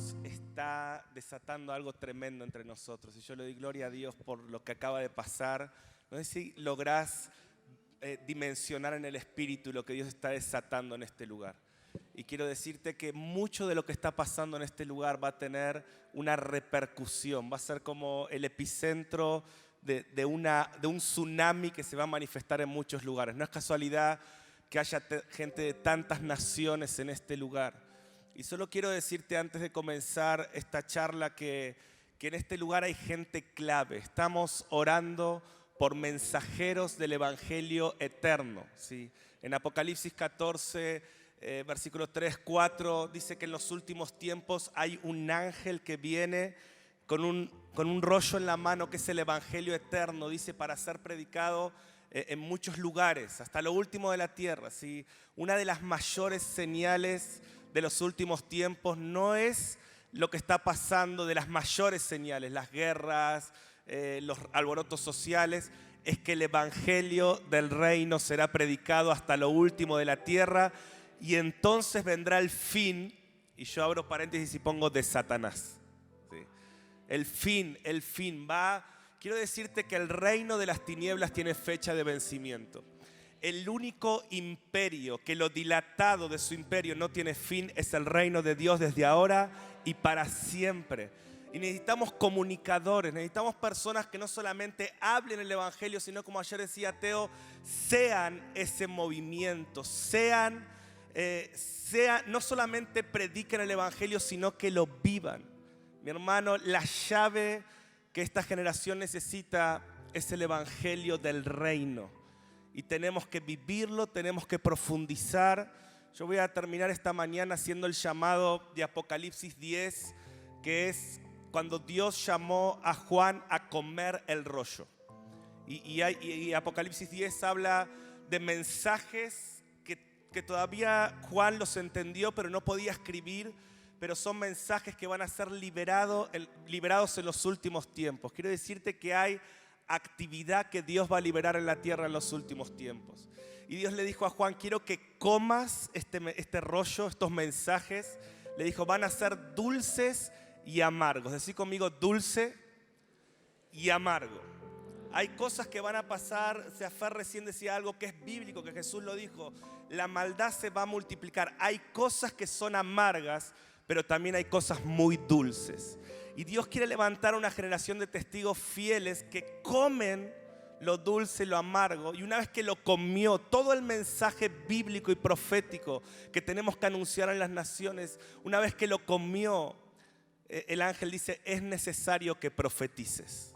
Dios está desatando algo tremendo entre nosotros. Y yo le doy gloria a Dios por lo que acaba de pasar. No sé si lográs dimensionar en el Espíritu lo que Dios está desatando en este lugar. Y quiero decirte que mucho de lo que está pasando en este lugar va a tener una repercusión. Va a ser como el epicentro de un tsunami que se va a manifestar en muchos lugares. No es casualidad que haya gente de tantas naciones en este lugar. Y solo quiero decirte antes de comenzar esta charla que en este lugar hay gente clave. Estamos orando por mensajeros del Evangelio eterno, ¿sí? En Apocalipsis 14, versículos 3, 4, dice que en los últimos tiempos hay un ángel que viene con un rollo en la mano que es el Evangelio eterno, dice, para ser predicado en muchos lugares, hasta lo último de la tierra, ¿sí? Una de las mayores señales de los últimos tiempos no es lo que está pasando de las mayores señales, las guerras, los alborotos sociales, es que el Evangelio del reino será predicado hasta lo último de la tierra y entonces vendrá el fin, y yo abro paréntesis y pongo de Satanás. ¿Sí? El fin va. Quiero decirte que el reino de las tinieblas tiene fecha de vencimiento. El único imperio que lo dilatado de su imperio no tiene fin es el reino de Dios desde ahora y para siempre. Y necesitamos comunicadores, necesitamos personas que no solamente hablen el Evangelio, sino, como ayer decía Teo, sean ese movimiento, no solamente prediquen el Evangelio, sino que lo vivan. Mi hermano, la llave que esta generación necesita es el Evangelio del reino. Y tenemos que vivirlo, tenemos que profundizar. Yo voy a terminar esta mañana haciendo el llamado de Apocalipsis 10, que es cuando Dios llamó a Juan a comer el rollo. Y Apocalipsis 10 habla de mensajes que todavía Juan los entendió, pero no podía escribir, pero son mensajes que van a ser liberados en los últimos tiempos. Quiero decirte que hay actividad que Dios va a liberar en la tierra en los últimos tiempos. Y Dios le dijo a Juan, quiero que comas este rollo, estos mensajes. Le dijo, van a ser dulces y amargos. Decí conmigo, dulce y amargo. Hay cosas que van a pasar. Sefer recién decía algo que es bíblico, que Jesús lo dijo. La maldad se va a multiplicar. Hay cosas que son amargas, pero también hay cosas muy dulces. Y Dios quiere levantar una generación de testigos fieles que comen lo dulce y lo amargo. Y una vez que lo comió, todo el mensaje bíblico y profético que tenemos que anunciar en las naciones, una vez que lo comió, el ángel dice, es necesario que profetices.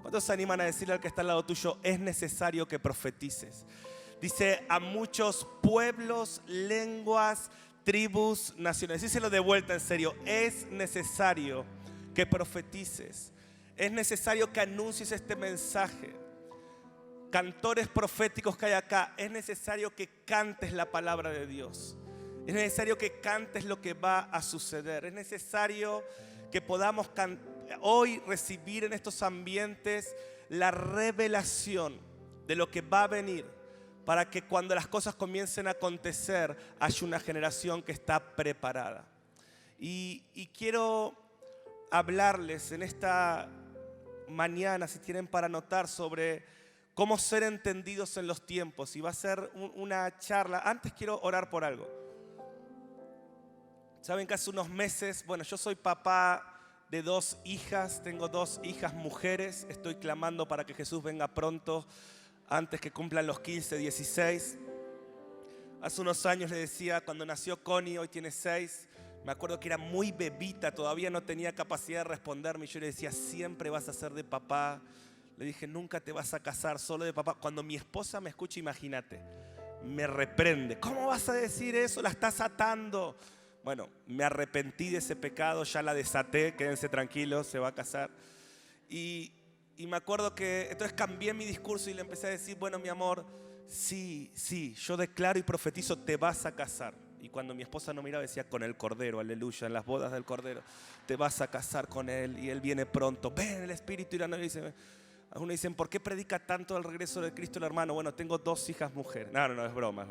¿Cuántos se animan a decirle al que está al lado tuyo, es necesario que profetices? Dice, a muchos pueblos, lenguas, tribus, naciones. Díselo de vuelta en serio, es necesario que profetices. Es necesario que anuncies este mensaje. Cantores proféticos que hay acá, es necesario que cantes la palabra de Dios. Es necesario que cantes lo que va a suceder. Es necesario que podamos hoy recibir en estos ambientes la revelación de lo que va a venir, para que cuando las cosas comiencen a acontecer haya una generación que está preparada. Y quiero hablarles en esta mañana, si tienen para anotar, sobre cómo ser entendidos en los tiempos. Y va a ser una charla. Antes quiero orar por algo. Saben que hace unos meses, yo soy papá de 2 hijas, tengo 2 hijas mujeres. Estoy clamando para que Jesús venga pronto, antes que cumplan los 15, 16. Hace unos años le decía, cuando nació Connie, hoy tiene 6, me acuerdo que era muy bebita, todavía no tenía capacidad de responderme. Y yo le decía, siempre vas a ser de papá. Le dije, nunca te vas a casar, solo de papá. Cuando mi esposa me escucha, imagínate, me reprende. ¿Cómo vas a decir eso? La estás atando. Bueno, me arrepentí de ese pecado, ya la desaté, quédense tranquilos, se va a casar. Y me acuerdo que entonces cambié mi discurso y le empecé a decir, bueno, mi amor, sí, yo declaro y profetizo, te vas a casar. Y cuando mi esposa no miraba decía, con el Cordero, aleluya, en las bodas del Cordero, te vas a casar con él y él viene pronto. Ven el Espíritu y la novia dice, algunos dicen, ¿por qué predica tanto el regreso de Cristo el hermano? Bueno, tengo 2 hijas mujeres. No, es broma.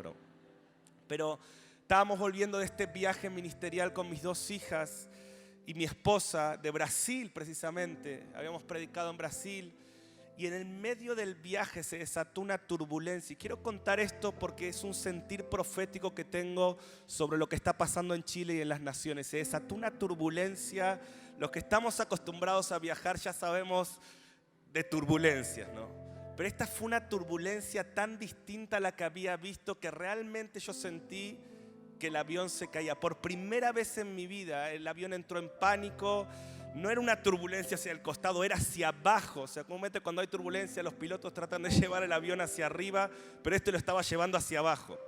Pero estábamos volviendo de este viaje ministerial con mis 2 hijas y mi esposa de Brasil precisamente, habíamos predicado en Brasil, y en el medio del viaje se desató una turbulencia. Y quiero contar esto porque es un sentir profético que tengo sobre lo que está pasando en Chile y en las naciones. Se desató una turbulencia. Los que estamos acostumbrados a viajar ya sabemos de turbulencias, ¿no? Pero esta fue una turbulencia tan distinta a la que había visto que realmente yo sentí que el avión se caía. Por primera vez en mi vida el avión entró en pánico. No era una turbulencia hacia el costado, era hacia abajo. O sea, comúnmente cuando hay turbulencia los pilotos tratan de llevar el avión hacia arriba, pero este lo estaba llevando hacia abajo.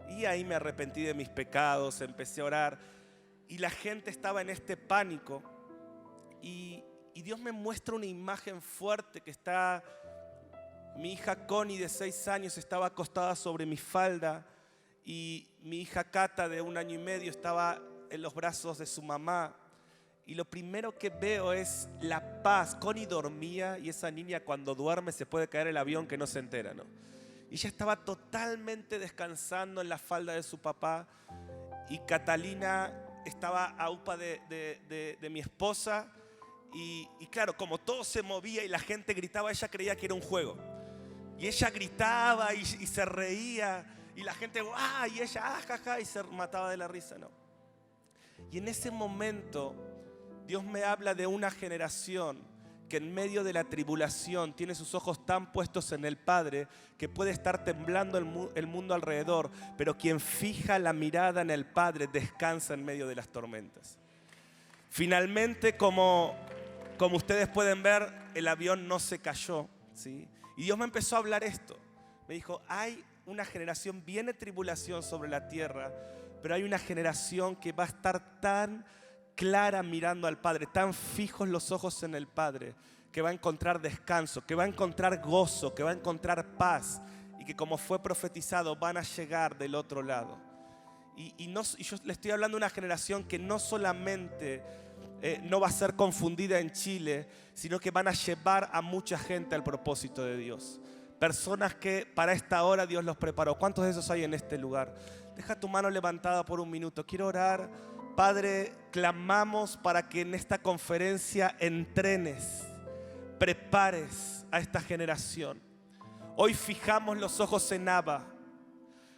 Y ahí me arrepentí de mis pecados, empecé a orar y la gente estaba en este pánico. Y Dios me muestra una imagen fuerte que está... Mi hija Connie de 6 años estaba acostada sobre mi falda y mi hija Cata de 1 año y medio estaba en los brazos de su mamá. Y lo primero que veo es la paz. Connie dormía y esa niña cuando duerme se puede caer el avión que no se entera, ¿no? Y ella estaba totalmente descansando en la falda de su papá. Y Catalina estaba a upa de mi esposa. Y claro, como todo se movía y la gente gritaba, ella creía que era un juego. Y ella gritaba y se reía. Y la gente, ¡ah! Y ella, ¡ah, jaja! Y se mataba de la risa, ¿no? Y en ese momento Dios me habla de una generación que en medio de la tribulación tiene sus ojos tan puestos en el Padre que puede estar temblando el mundo alrededor, pero quien fija la mirada en el Padre descansa en medio de las tormentas. Finalmente, como ustedes pueden ver, el avión no se cayó, ¿sí? Y Dios me empezó a hablar esto. Me dijo, hay una generación, viene tribulación sobre la tierra, pero hay una generación que va a estar tan clara mirando al Padre, tan fijos los ojos en el Padre, que va a encontrar descanso, que va a encontrar gozo, que va a encontrar paz y que como fue profetizado van a llegar del otro lado. Y yo le estoy hablando de una generación que no solamente no va a ser confundida en Chile, sino que van a llevar a mucha gente al propósito de Dios. Personas que para esta hora Dios los preparó. ¿Cuántos de esos hay en este lugar? Deja tu mano levantada por un minuto. Quiero orar. Padre, clamamos para que en esta conferencia entrenes, prepares a esta generación. Hoy fijamos los ojos en Abba.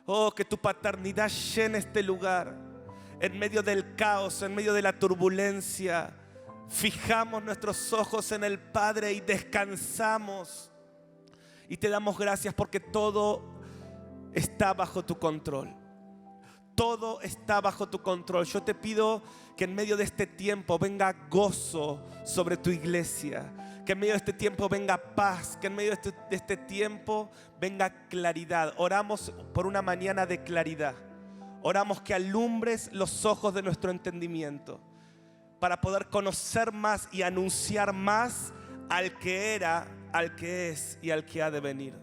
Oh, que tu paternidad llene este lugar. En medio del caos, en medio de la turbulencia, fijamos nuestros ojos en el Padre y descansamos. Y te damos gracias porque todo está bajo tu control. Todo está bajo tu control. Yo te pido que en medio de este tiempo venga gozo sobre tu iglesia. Que en medio de este tiempo venga paz. Que en medio de este tiempo venga claridad. Oramos por una mañana de claridad. Oramos que alumbres los ojos de nuestro entendimiento para poder conocer más y anunciar más al que era, al que es y al que ha de venir.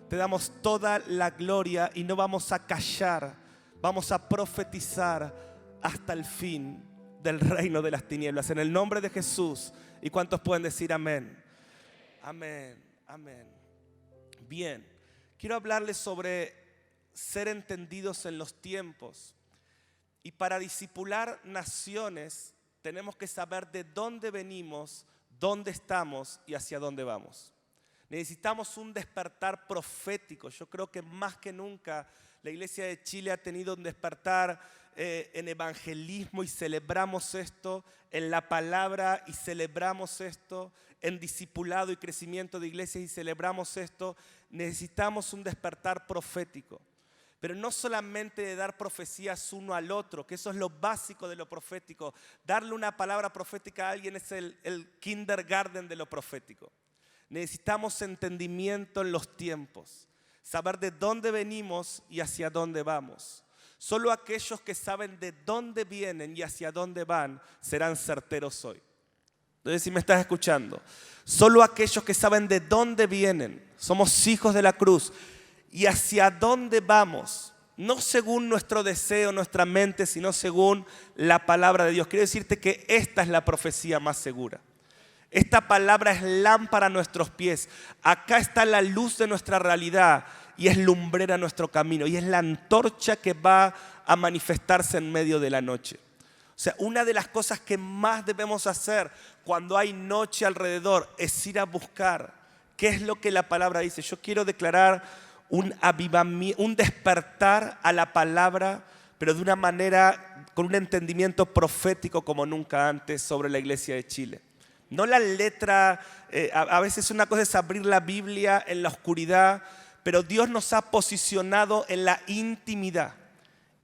Te damos toda la gloria y no vamos a callar. Vamos a profetizar hasta el fin del reino de las tinieblas. En el nombre de Jesús. ¿Y cuántos pueden decir amén? Amén, amén. Bien, quiero hablarles sobre ser entendidos en los tiempos. Y para discipular naciones tenemos que saber de dónde venimos, dónde estamos y hacia dónde vamos. Necesitamos un despertar profético. Yo creo que más que nunca la iglesia de Chile ha tenido un despertar en evangelismo y celebramos esto, en la palabra y celebramos esto, en discipulado y crecimiento de iglesias y celebramos esto. Necesitamos un despertar profético. Pero no solamente de dar profecías uno al otro, que eso es lo básico de lo profético. Darle una palabra profética a alguien es el kindergarten de lo profético. Necesitamos entendimiento en los tiempos. Saber de dónde venimos y hacia dónde vamos. Solo aquellos que saben de dónde vienen y hacia dónde van serán certeros hoy. Entonces, si me estás escuchando, solo aquellos que saben de dónde vienen, somos hijos de la cruz, y hacia dónde vamos, no según nuestro deseo, nuestra mente, sino según la palabra de Dios. Quiero decirte que esta es la profecía más segura. Esta palabra es lámpara a nuestros pies. Acá está la luz de nuestra realidad y es lumbrera nuestro camino. Y es la antorcha que va a manifestarse en medio de la noche. O sea, una de las cosas que más debemos hacer cuando hay noche alrededor es ir a buscar qué es lo que la palabra dice. Yo quiero declarar un avivamiento, un despertar a la palabra, pero de una manera, con un entendimiento profético como nunca antes sobre la iglesia de Chile. No la letra, a veces una cosa es abrir la Biblia en la oscuridad, pero Dios nos ha posicionado en la intimidad.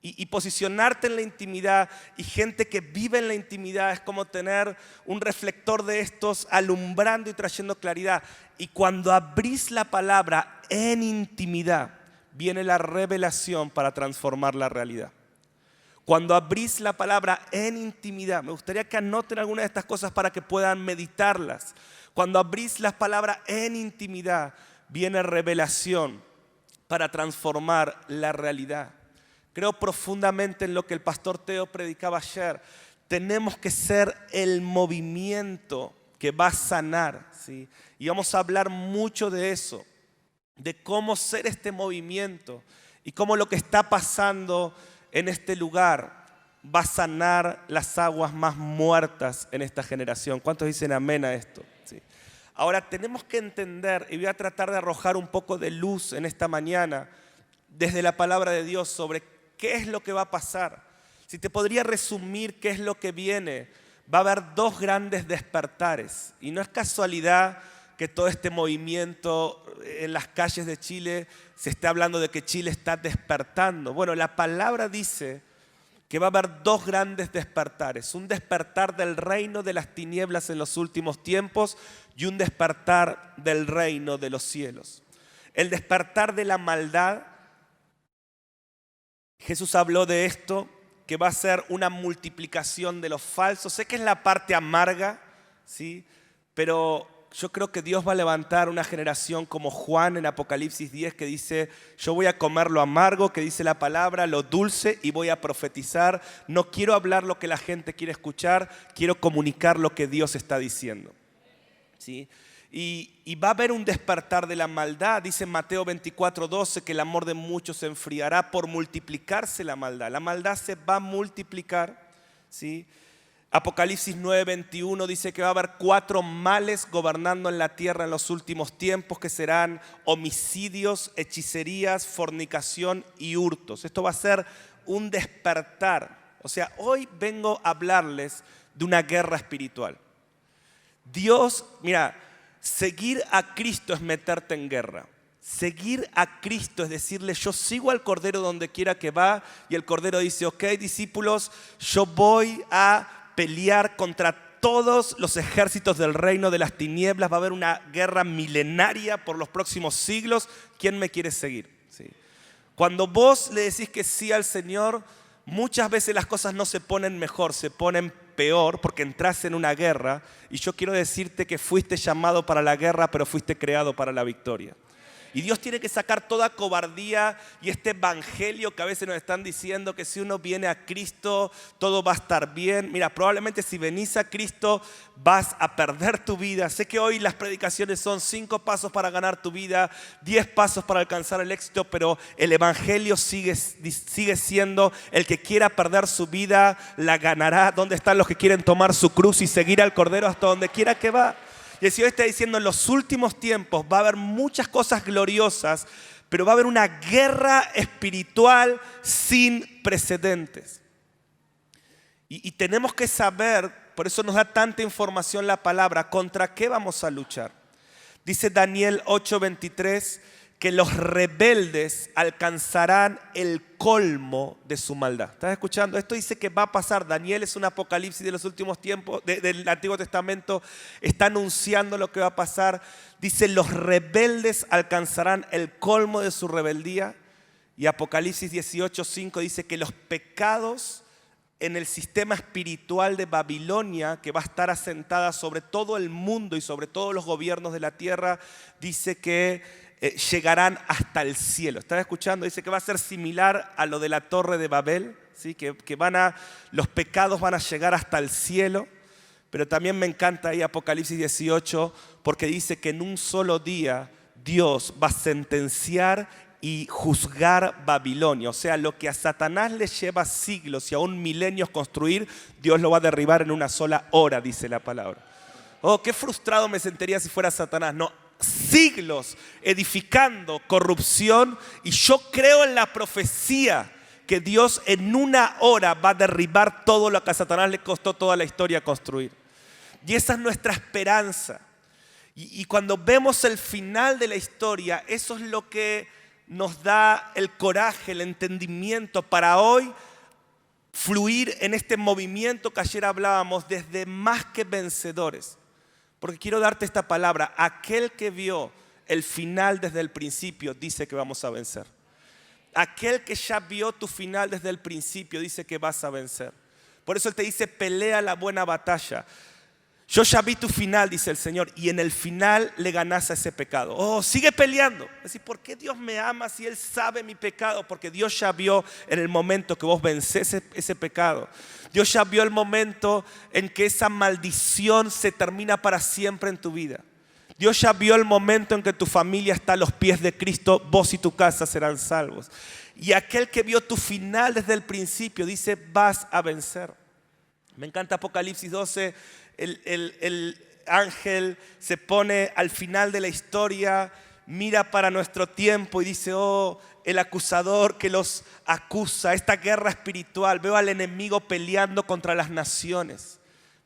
Y posicionarte en la intimidad y gente que vive en la intimidad es como tener un reflector de estos alumbrando y trayendo claridad. Y cuando abrís la palabra en intimidad, viene la revelación para transformar la realidad. Cuando abrís la palabra en intimidad, me gustaría que anoten algunas de estas cosas para que puedan meditarlas. Cuando abrís la palabra en intimidad, viene revelación para transformar la realidad. Creo profundamente en lo que el pastor Teo predicaba ayer. Tenemos que ser el movimiento que va a sanar, ¿sí? Y vamos a hablar mucho de eso, de cómo ser este movimiento y cómo lo que está pasando en este lugar va a sanar las aguas más muertas en esta generación. ¿Cuántos dicen amén a esto? Sí. Ahora tenemos que entender, y voy a tratar de arrojar un poco de luz en esta mañana desde la palabra de Dios sobre qué es lo que va a pasar. Si te podría resumir qué es lo que viene, va a haber dos grandes despertares. Y no es casualidad que todo este movimiento en las calles de Chile se esté hablando de que Chile está despertando. Bueno, la palabra dice que va a haber dos grandes despertares. Un despertar del reino de las tinieblas en los últimos tiempos y un despertar del reino de los cielos. El despertar de la maldad. Jesús habló de esto, que va a ser una multiplicación de los falsos. Sé que es la parte amarga, ¿sí? Pero yo creo que Dios va a levantar una generación como Juan en Apocalipsis 10 que dice: yo voy a comer lo amargo, que dice la palabra, lo dulce, y voy a profetizar. No quiero hablar lo que la gente quiere escuchar, quiero comunicar lo que Dios está diciendo, ¿sí? Y va a haber un despertar de la maldad. Dice Mateo 24:12 que el amor de muchos se enfriará por multiplicarse la maldad. La maldad se va a multiplicar, ¿sí? Apocalipsis 9:21 dice que va a haber 4 males gobernando en la tierra en los últimos tiempos, que serán homicidios, hechicerías, fornicación y hurtos. Esto va a ser un despertar. O sea, hoy vengo a hablarles de una guerra espiritual. Dios, mira, seguir a Cristo es meterte en guerra. Seguir a Cristo es decirle: yo sigo al Cordero donde quiera que va, y el Cordero dice: ok, discípulos, yo voy a pelear contra todos los ejércitos del reino de las tinieblas. Va a haber una guerra milenaria por los próximos siglos. ¿Quién me quiere seguir? ¿Sí? Cuando vos le decís que sí al Señor, muchas veces las cosas no se ponen mejor, se ponen peor, porque entras en una guerra. Y yo quiero decirte que fuiste llamado para la guerra, pero fuiste creado para la victoria. Y Dios tiene que sacar toda cobardía y este evangelio que a veces nos están diciendo que si uno viene a Cristo todo va a estar bien. Mira, probablemente si venís a Cristo vas a perder tu vida. Sé que hoy las predicaciones son 5 pasos para ganar tu vida, 10 pasos para alcanzar el éxito, pero el evangelio sigue siendo: el que quiera perder su vida la ganará. ¿Dónde están los que quieren tomar su cruz y seguir al Cordero hasta donde quiera que va? Y el Señor está diciendo: en los últimos tiempos va a haber muchas cosas gloriosas, pero va a haber una guerra espiritual sin precedentes. Y tenemos que saber, por eso nos da tanta información la palabra, contra qué vamos a luchar. Dice Daniel 8:23 que los rebeldes alcanzarán el colmo de su maldad. ¿Estás escuchando? Esto dice que va a pasar. Daniel es un apocalipsis de los últimos tiempos, del Antiguo Testamento. Está anunciando lo que va a pasar. Dice: los rebeldes alcanzarán el colmo de su rebeldía. Y Apocalipsis 18:5 dice que los pecados en el sistema espiritual de Babilonia, que va a estar asentada sobre todo el mundo y sobre todos los gobiernos de la tierra, dice que llegarán hasta el cielo. ¿Estás escuchando? Dice que va a ser similar a lo de la Torre de Babel, ¿sí? que los pecados van a llegar hasta el cielo. Pero también me encanta ahí Apocalipsis 18, porque dice que en un solo día Dios va a sentenciar y juzgar Babilonia. O sea, lo que a Satanás le lleva siglos y aún milenios construir, Dios lo va a derribar en una sola hora, dice la palabra. Oh, qué frustrado me sentiría si fuera Satanás. No, siglos edificando corrupción, y yo creo en la profecía que Dios en una hora va a derribar todo lo que a Satanás le costó toda la historia construir. Y esa es nuestra esperanza. Y cuando vemos el final de la historia, eso es lo que nos da el coraje, el entendimiento para hoy fluir en este movimiento que ayer hablábamos desde más que vencedores. Porque quiero darte esta palabra: aquel que vio el final desde el principio dice que vamos a vencer. Aquel que ya vio tu final desde el principio dice que vas a vencer. Por eso Él te dice: pelea la buena batalla. Yo ya vi tu final, dice el Señor, y en el final le ganás a ese pecado. Oh, sigue peleando. Es decir, ¿por qué Dios me ama si Él sabe mi pecado? Porque Dios ya vio en el momento que vos vencés ese pecado. Dios ya vio el momento en que esa maldición se termina para siempre en tu vida. Dios ya vio el momento en que tu familia está a los pies de Cristo, vos y tu casa serán salvos. Y aquel que vio tu final desde el principio dice: vas a vencer. Me encanta Apocalipsis 12. El ángel se pone al final de la historia, mira para nuestro tiempo y dice: oh, el acusador que los acusa, esta guerra espiritual, veo al enemigo peleando contra las naciones.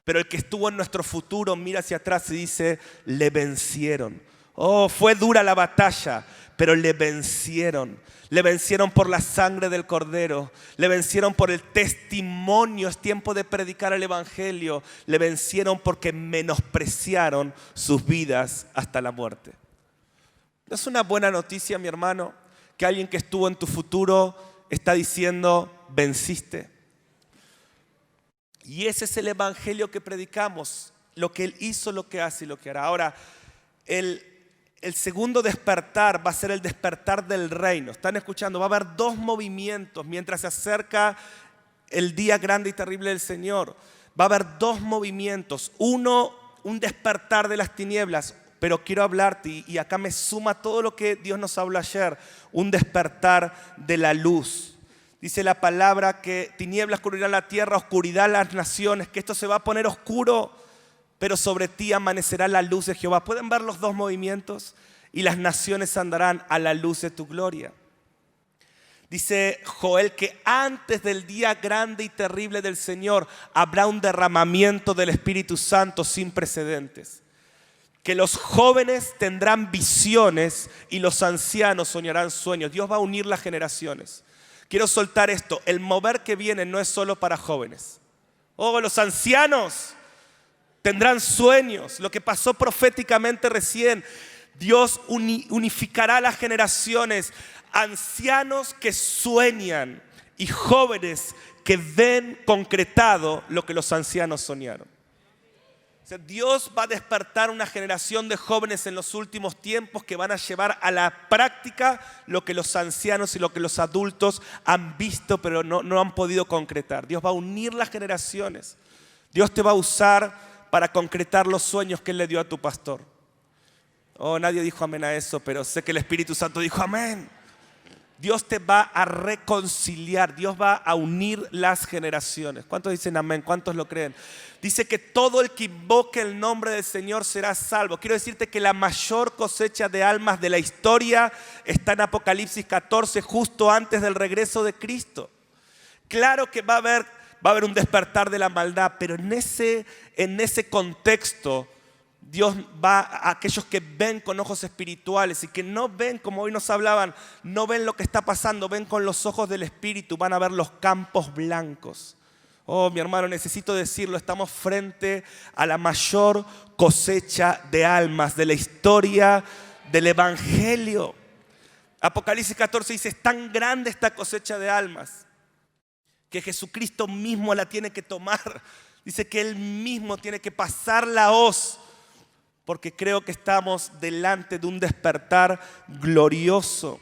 Pero el que estuvo en nuestro futuro mira hacia atrás y dice: le vencieron. Oh, fue dura la batalla, pero le vencieron. Le vencieron por la sangre del Cordero. Le vencieron por el testimonio. Es tiempo de predicar el Evangelio. Le vencieron porque menospreciaron sus vidas hasta la muerte. ¿No es una buena noticia, mi hermano, que alguien que estuvo en tu futuro está diciendo: venciste? Y ese es el Evangelio que predicamos. Lo que Él hizo, lo que hace y lo que hará. Ahora, el segundo despertar va a ser el despertar del reino. ¿Están escuchando? Va a haber dos movimientos mientras se acerca el día grande y terrible del Señor. Va a haber dos movimientos. Uno, un despertar de las tinieblas. Pero quiero hablarte, y acá me suma todo lo que Dios nos habló ayer, un despertar de la luz. Dice la palabra que tinieblas cubrirán la tierra, oscuridad las naciones, que esto se va a poner oscuro, pero sobre ti amanecerá la luz de Jehová. ¿Pueden ver los dos movimientos? Y las naciones andarán a la luz de tu gloria. Dice Joel que antes del día grande y terrible del Señor habrá un derramamiento del Espíritu Santo sin precedentes. Que los jóvenes tendrán visiones y los ancianos soñarán sueños. Dios va a unir las generaciones. Quiero soltar esto: el mover que viene no es solo para jóvenes. Oh, los ancianos tendrán sueños. Lo que pasó proféticamente recién. Dios unificará las generaciones. Ancianos que sueñan y jóvenes que ven concretado lo que los ancianos soñaron. O sea, Dios va a despertar una generación de jóvenes en los últimos tiempos que van a llevar a la práctica lo que los ancianos y lo que los adultos han visto pero no han podido concretar. Dios va a unir las generaciones. Dios te va a usar para concretar los sueños que Él le dio a tu pastor. Oh, nadie dijo amén a eso, pero sé que el Espíritu Santo dijo amén. Dios te va a reconciliar, Dios va a unir las generaciones. ¿Cuántos dicen amén? ¿Cuántos lo creen? Dice que todo el que invoque el nombre del Señor será salvo. Quiero decirte que la mayor cosecha de almas de la historia está en Apocalipsis 14, justo antes del regreso de Cristo. Claro que va a haber un despertar de la maldad, pero en ese contexto Dios va a aquellos que ven con ojos espirituales y que no ven, como hoy nos hablaban, no ven lo que está pasando, ven con los ojos del Espíritu, van a ver los campos blancos. Oh, mi hermano, necesito decirlo, estamos frente a la mayor cosecha de almas de la historia del Evangelio. Apocalipsis 14 dice: es tan grande esta cosecha de almas que Jesucristo mismo la tiene que tomar. Dice que Él mismo tiene que pasar la hoz, porque creo que estamos delante de un despertar glorioso.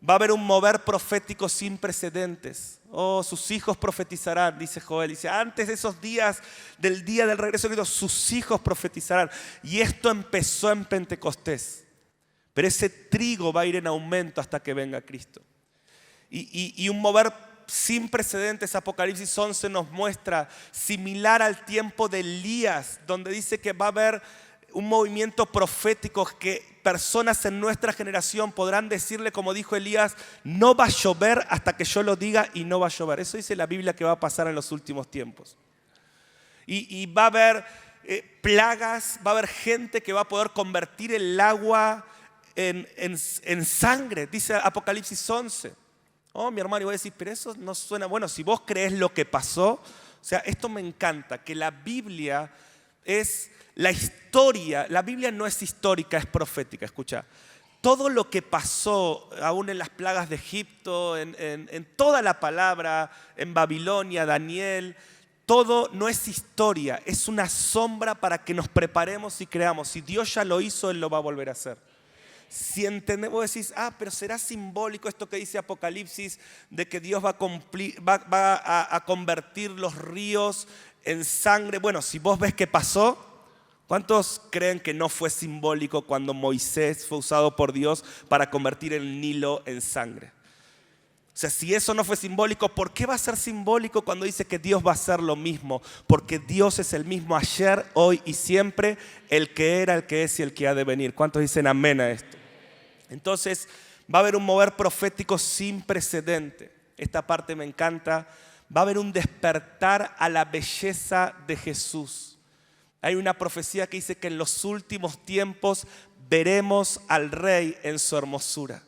Va a haber un mover profético sin precedentes. Oh, sus hijos profetizarán, dice Joel. Dice, antes de esos días, del día del regreso de Cristo, sus hijos profetizarán. Y esto empezó en Pentecostés. Pero ese trigo va a ir en aumento hasta que venga Cristo. Y un mover sin precedentes, Apocalipsis 11 nos muestra, similar al tiempo de Elías, donde dice que va a haber un movimiento profético, que personas en nuestra generación podrán decirle, como dijo Elías, no va a llover hasta que yo lo diga, y no va a llover. Eso dice la Biblia que va a pasar en los últimos tiempos. Y va a haber plagas, va a haber gente que va a poder convertir el agua en sangre, dice Apocalipsis 11. Oh, mi hermano, y voy a decir, pero eso no suena bueno. Si vos crees lo que pasó, o sea, esto me encanta, que la Biblia es la historia. La Biblia no es histórica, es profética. Escucha, todo lo que pasó, aún en las plagas de Egipto, en toda la palabra, en Babilonia, Daniel, todo no es historia, es una sombra para que nos preparemos y creamos. Si Dios ya lo hizo, Él lo va a volver a hacer. Si entendemos, vos decís, pero será simbólico esto que dice Apocalipsis, de que Dios va a convertir los ríos en sangre. Bueno, si vos ves que pasó, ¿cuántos creen que no fue simbólico cuando Moisés fue usado por Dios para convertir el Nilo en sangre? O sea, si eso no fue simbólico, ¿por qué va a ser simbólico cuando dice que Dios va a hacer lo mismo? Porque Dios es el mismo ayer, hoy y siempre, el que era, el que es y el que ha de venir. ¿Cuántos dicen amén a esto? Entonces, va a haber un mover profético sin precedente. Esta parte me encanta. Va a haber un despertar a la belleza de Jesús. Hay una profecía que dice que en los últimos tiempos veremos al Rey en su hermosura.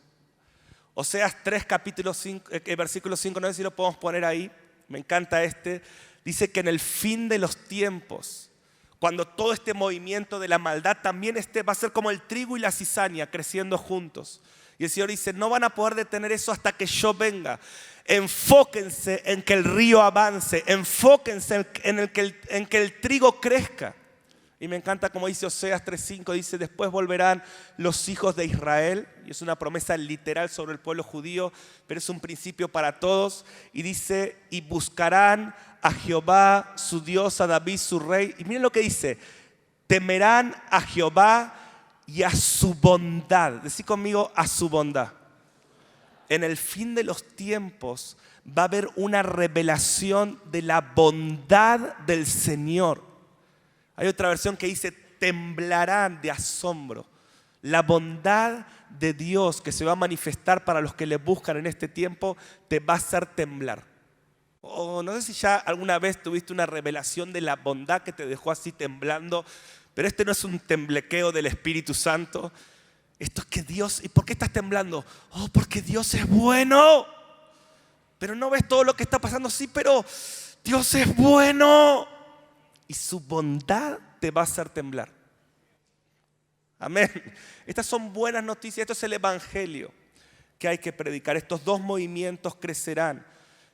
Oseas 3, capítulo 5, versículo 5, no sé si lo podemos poner ahí, me encanta este. Dice que en el fin de los tiempos, cuando todo este movimiento de la maldad también va a ser como el trigo y la cizaña creciendo juntos. Y el Señor dice, no van a poder detener eso hasta que yo venga. Enfóquense en que el río avance, enfóquense en que el trigo crezca. Y me encanta como dice Oseas 3:5, dice, después volverán los hijos de Israel. Y es una promesa literal sobre el pueblo judío, pero es un principio para todos. Y dice, y buscarán a Jehová su Dios, a David su rey. Y miren lo que dice, temerán a Jehová y a su bondad. Decí conmigo, a su bondad. En el fin de los tiempos va a haber una revelación de la bondad del Señor. Hay otra versión que dice, temblarán de asombro. La bondad de Dios que se va a manifestar para los que le buscan en este tiempo te va a hacer temblar. No sé si ya alguna vez tuviste una revelación de la bondad que te dejó así temblando, pero este no es un temblequeo del Espíritu Santo. Esto es que Dios, ¿y por qué estás temblando? Porque Dios es bueno. Pero no ves todo lo que está pasando, sí, pero Dios es bueno. Y su bondad te va a hacer temblar. Amén. Estas son buenas noticias. Esto es el evangelio que hay que predicar. Estos dos movimientos crecerán.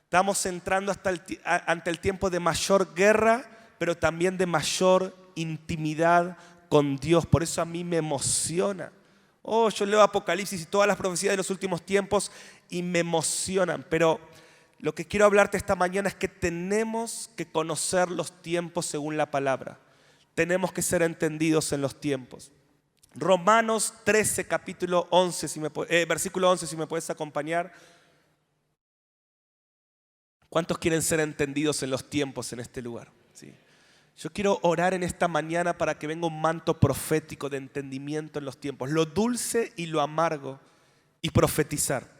Estamos entrando ante el tiempo de mayor guerra, pero también de mayor intimidad con Dios. Por eso a mí me emociona. Yo leo Apocalipsis y todas las profecías de los últimos tiempos y me emocionan. Pero lo que quiero hablarte esta mañana es que tenemos que conocer los tiempos según la palabra. Tenemos que ser entendidos en los tiempos. Romanos 13, capítulo 11, versículo 11, si me puedes acompañar. ¿Cuántos quieren ser entendidos en los tiempos en este lugar? ¿Sí? Yo quiero orar en esta mañana para que venga un manto profético de entendimiento en los tiempos. Lo dulce y lo amargo, y profetizar.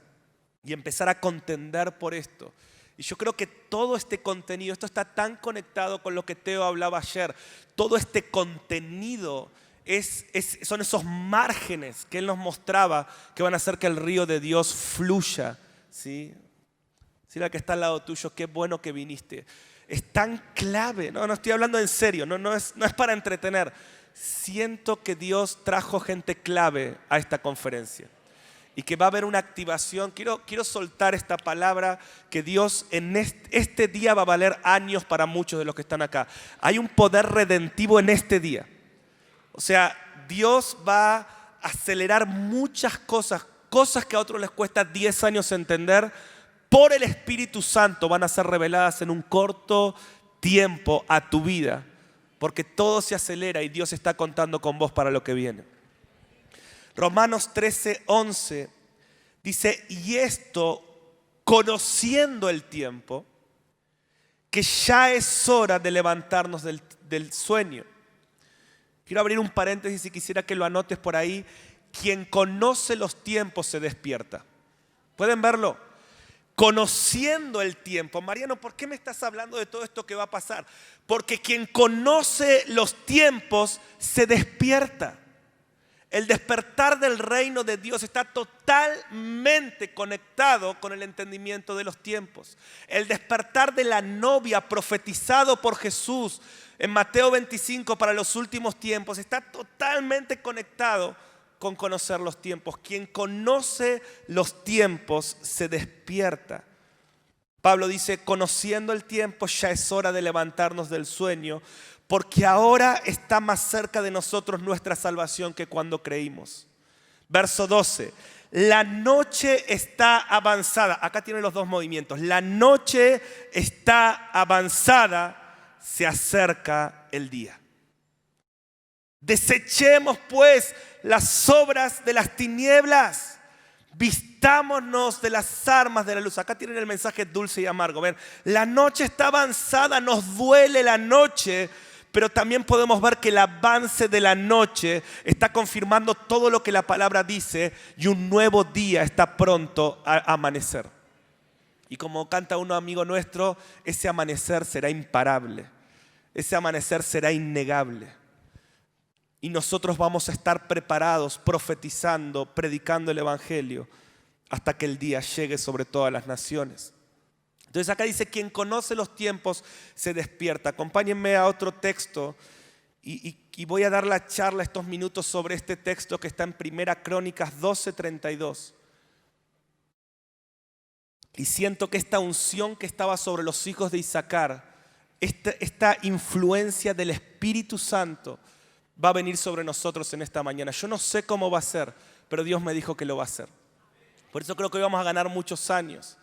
Y empezar a contender por esto. Y yo creo que todo este contenido, esto está tan conectado con lo que Teo hablaba ayer. Todo este contenido son esos márgenes que él nos mostraba que van a hacer que el río de Dios fluya. ¿Sí? Si la que está al lado tuyo, qué bueno que viniste. Es tan clave, no estoy hablando en serio, no es para entretener. Siento que Dios trajo gente clave a esta conferencia. Y que va a haber una activación. Quiero soltar esta palabra que Dios en este día va a valer años para muchos de los que están acá. Hay un poder redentivo en este día. O sea, Dios va a acelerar muchas cosas que a otros les cuesta 10 años entender. Por el Espíritu Santo van a ser reveladas en un corto tiempo a tu vida. Porque todo se acelera y Dios está contando con vos para lo que viene. Romanos 13:11 dice, y esto conociendo el tiempo, que ya es hora de levantarnos del sueño. Quiero abrir un paréntesis y quisiera que lo anotes por ahí. Quien conoce los tiempos se despierta. ¿Pueden verlo? Conociendo el tiempo. Mariano, ¿por qué me estás hablando de todo esto que va a pasar? Porque quien conoce los tiempos se despierta. El despertar del reino de Dios está totalmente conectado con el entendimiento de los tiempos. El despertar de la novia profetizado por Jesús en Mateo 25 para los últimos tiempos está totalmente conectado con conocer los tiempos. Quien conoce los tiempos se despierta. Pablo dice, conociendo el tiempo ya es hora de levantarnos del sueño, porque ahora está más cerca de nosotros nuestra salvación que cuando creímos. Verso 12, la noche está avanzada. Acá tienen los dos movimientos. La noche está avanzada, se acerca el día. Desechemos pues las obras de las tinieblas, vistámonos de las armas de la luz. Acá tienen el mensaje dulce y amargo. Ven, la noche está avanzada, nos duele la noche, pero también podemos ver que el avance de la noche está confirmando todo lo que la palabra dice y un nuevo día está pronto a amanecer. Y como canta un amigo nuestro, ese amanecer será imparable, ese amanecer será innegable. Y nosotros vamos a estar preparados, profetizando, predicando el evangelio hasta que el día llegue sobre todas las naciones. Entonces acá dice, quien conoce los tiempos se despierta. Acompáñenme a otro texto y voy a dar la charla estos minutos sobre este texto que está en 1 Crónicas 12:32. Y siento que esta unción que estaba sobre los hijos de Isaacar, esta influencia del Espíritu Santo, va a venir sobre nosotros en esta mañana. Yo no sé cómo va a ser, pero Dios me dijo que lo va a hacer. Por eso creo que hoy vamos a ganar muchos años.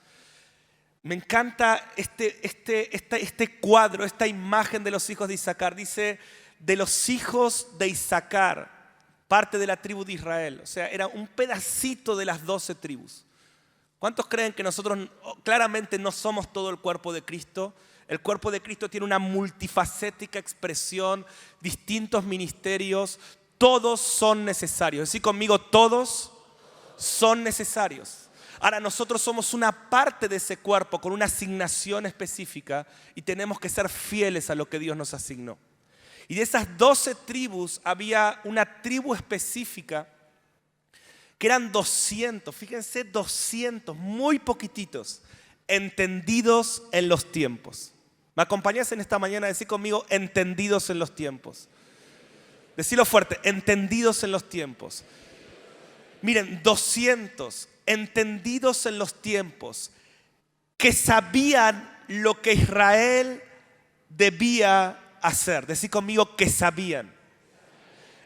Me encanta este cuadro, esta imagen de los hijos de Isaacar. Dice, de los hijos de Isaacar, parte de la tribu de Israel. O sea, era un pedacito de las 12 tribus. ¿Cuántos creen que nosotros claramente no somos todo el cuerpo de Cristo? El cuerpo de Cristo tiene una multifacética expresión, distintos ministerios, todos son necesarios. Decí conmigo, todos son necesarios. Ahora nosotros somos una parte de ese cuerpo con una asignación específica y tenemos que ser fieles a lo que Dios nos asignó. Y de esas 12 tribus había una tribu específica que eran 200, fíjense, 200, muy poquititos, entendidos en los tiempos. ¿Me acompañás en esta mañana a decir conmigo, entendidos en los tiempos? Decilo fuerte, entendidos en los tiempos. Miren, 200 entendidos en los tiempos, que sabían lo que Israel debía hacer. Decí conmigo, que sabían.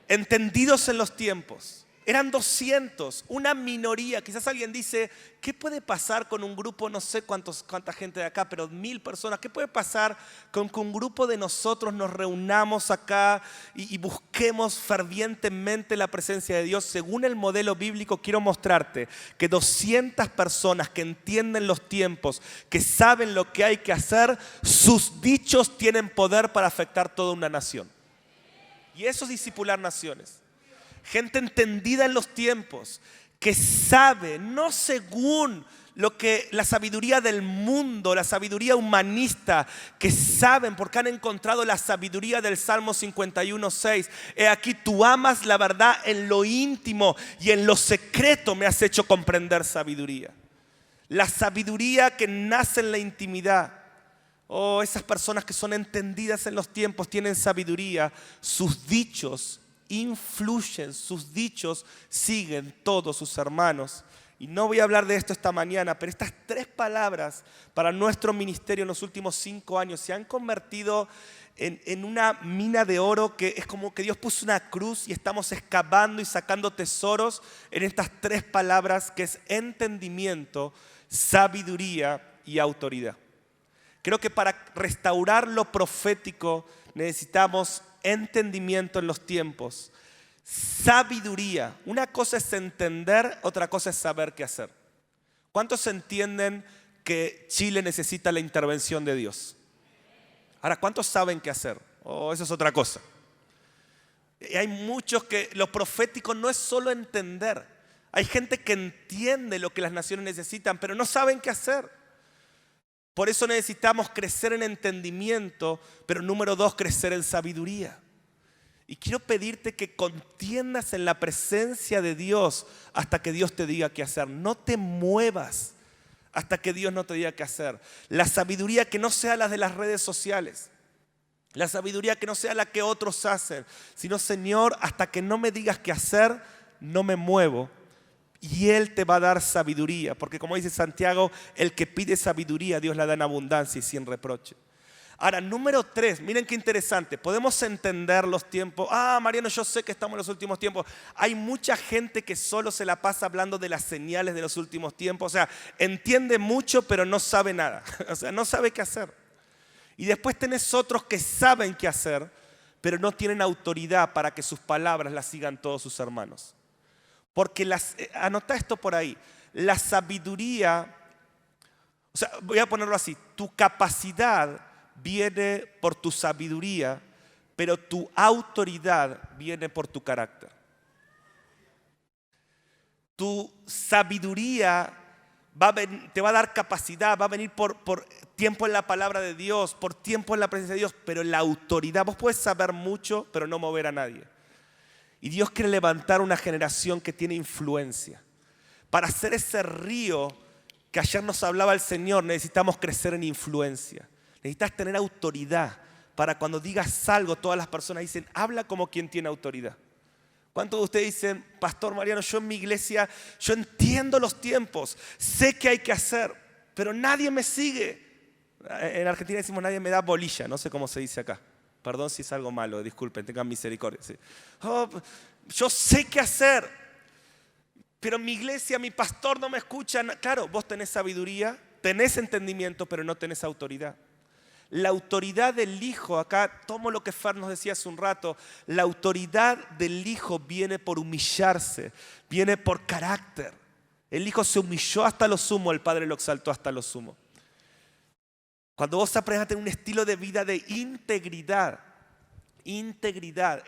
Entendidos en los tiempos. Eran 200, una minoría. Quizás alguien dice, ¿qué puede pasar con un grupo, no sé cuánta gente de acá, pero 1000 personas? ¿Qué puede pasar con que un grupo de nosotros nos reunamos acá y busquemos fervientemente la presencia de Dios? Según el modelo bíblico, quiero mostrarte que 200 personas que entienden los tiempos, que saben lo que hay que hacer, sus dichos tienen poder para afectar toda una nación. Y eso es discipular naciones. Gente entendida en los tiempos, que sabe, no según lo que la sabiduría del mundo, la sabiduría humanista, que saben porque han encontrado la sabiduría del Salmo 51:6. He aquí, tú amas la verdad en lo íntimo y en lo secreto me has hecho comprender sabiduría. La sabiduría que nace en la intimidad. Oh, esas personas que son entendidas en los tiempos tienen sabiduría. Sus dichos influyen, sus dichos siguen todos sus hermanos. Y no voy a hablar de esto esta mañana, pero estas 3 palabras para nuestro ministerio en los últimos 5 años se han convertido en una mina de oro, que es como que Dios puso una cruz y estamos excavando y sacando tesoros en estas 3 palabras, que es entendimiento, sabiduría y autoridad. Creo que para restaurar lo profético necesitamos entendimiento en los tiempos, Sabiduría. Una cosa es entender, otra cosa es saber qué hacer. ¿Cuántos entienden que Chile necesita la intervención de Dios? Ahora, ¿cuántos saben qué hacer? Eso es otra cosa. Y hay muchos que lo profético no es solo entender. Hay gente que entiende lo que las naciones necesitan, pero no saben qué hacer. Por eso necesitamos crecer en entendimiento, pero número 2, crecer en sabiduría. Y quiero pedirte que contiendas en la presencia de Dios hasta que Dios te diga qué hacer. No te muevas hasta que Dios no te diga qué hacer. La sabiduría que no sea la de las redes sociales. La sabiduría que no sea la que otros hacen. Sino, Señor, hasta que no me digas qué hacer, no me muevo. Y Él te va a dar sabiduría. Porque como dice Santiago, el que pide sabiduría, Dios la da en abundancia y sin reproche. Ahora, número 3, miren qué interesante. Podemos entender los tiempos. Mariano, yo sé que estamos en los últimos tiempos. Hay mucha gente que solo se la pasa hablando de las señales de los últimos tiempos. O sea, entiende mucho, pero no sabe nada. O sea, no sabe qué hacer. Y después tenés otros que saben qué hacer, pero no tienen autoridad para que sus palabras las sigan todos sus hermanos. Porque anota esto por ahí. La sabiduría, o sea, voy a ponerlo así. Tu capacidad viene por tu sabiduría, pero tu autoridad viene por tu carácter. Tu sabiduría te va a dar capacidad, va a venir por tiempo en la palabra de Dios, por tiempo en la presencia de Dios, pero la autoridad, vos puedes saber mucho, pero no mover a nadie. Y Dios quiere levantar una generación que tiene influencia. Para hacer ese río que ayer nos hablaba el Señor, necesitamos crecer en influencia. Necesitas tener autoridad para cuando digas algo, todas las personas dicen, habla como quien tiene autoridad. ¿Cuántos de ustedes dicen, Pastor Mariano, yo en mi iglesia, yo entiendo los tiempos, sé qué hay que hacer, pero nadie me sigue? En Argentina decimos, nadie me da bolilla, no sé cómo se dice acá. Perdón si es algo malo, disculpen, tengan misericordia. Sí. Yo sé qué hacer, pero mi iglesia, mi pastor no me escucha. Claro, vos tenés sabiduría, tenés entendimiento, pero no tenés autoridad. La autoridad del Hijo, acá tomo lo que Fer nos decía hace un rato, la autoridad del Hijo viene por humillarse, viene por carácter. El Hijo se humilló hasta lo sumo, el Padre lo exaltó hasta lo sumo. Cuando vos aprendes a tener un estilo de vida de integridad,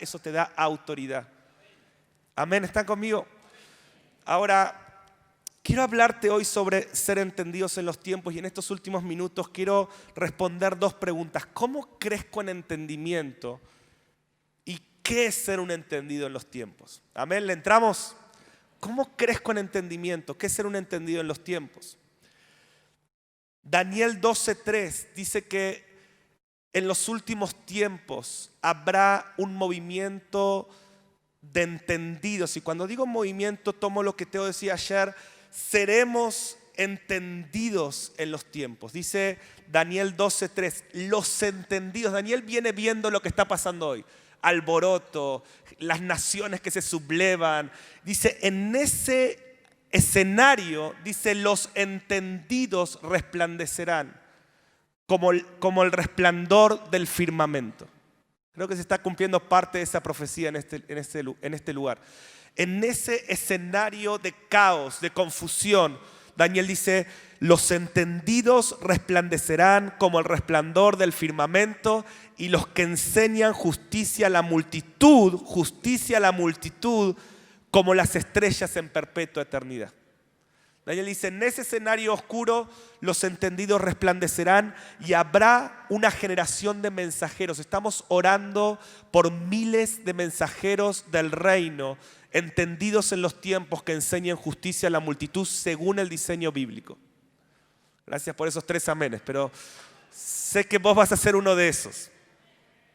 eso te da autoridad. Amén, ¿están conmigo? Ahora, quiero hablarte hoy sobre ser entendidos en los tiempos y en estos últimos minutos quiero responder 2 preguntas. ¿Cómo crezco en entendimiento? ¿Y qué es ser un entendido en los tiempos? Amén, ¿le entramos? ¿Cómo crezco en entendimiento? ¿Qué es ser un entendido en los tiempos? Daniel 12:3 dice que en los últimos tiempos habrá un movimiento de entendidos. Y cuando digo movimiento, tomo lo que Teo decía ayer, seremos entendidos en los tiempos. Dice Daniel 12:3, los entendidos. Daniel viene viendo lo que está pasando hoy. Alboroto, las naciones que se sublevan. Dice, en ese escenario, dice, los entendidos resplandecerán como el resplandor del firmamento. Creo que se está cumpliendo parte de esa profecía en este lugar. En ese escenario de caos, de confusión, Daniel dice, los entendidos resplandecerán como el resplandor del firmamento y los que enseñan justicia a la multitud como las estrellas en perpetua eternidad. Daniel dice, en ese escenario oscuro los entendidos resplandecerán y habrá una generación de mensajeros. Estamos orando por miles de mensajeros del reino, entendidos en los tiempos, que enseñen justicia a la multitud según el diseño bíblico. Gracias por esos 3 amenes, pero sé que vos vas a ser uno de esos.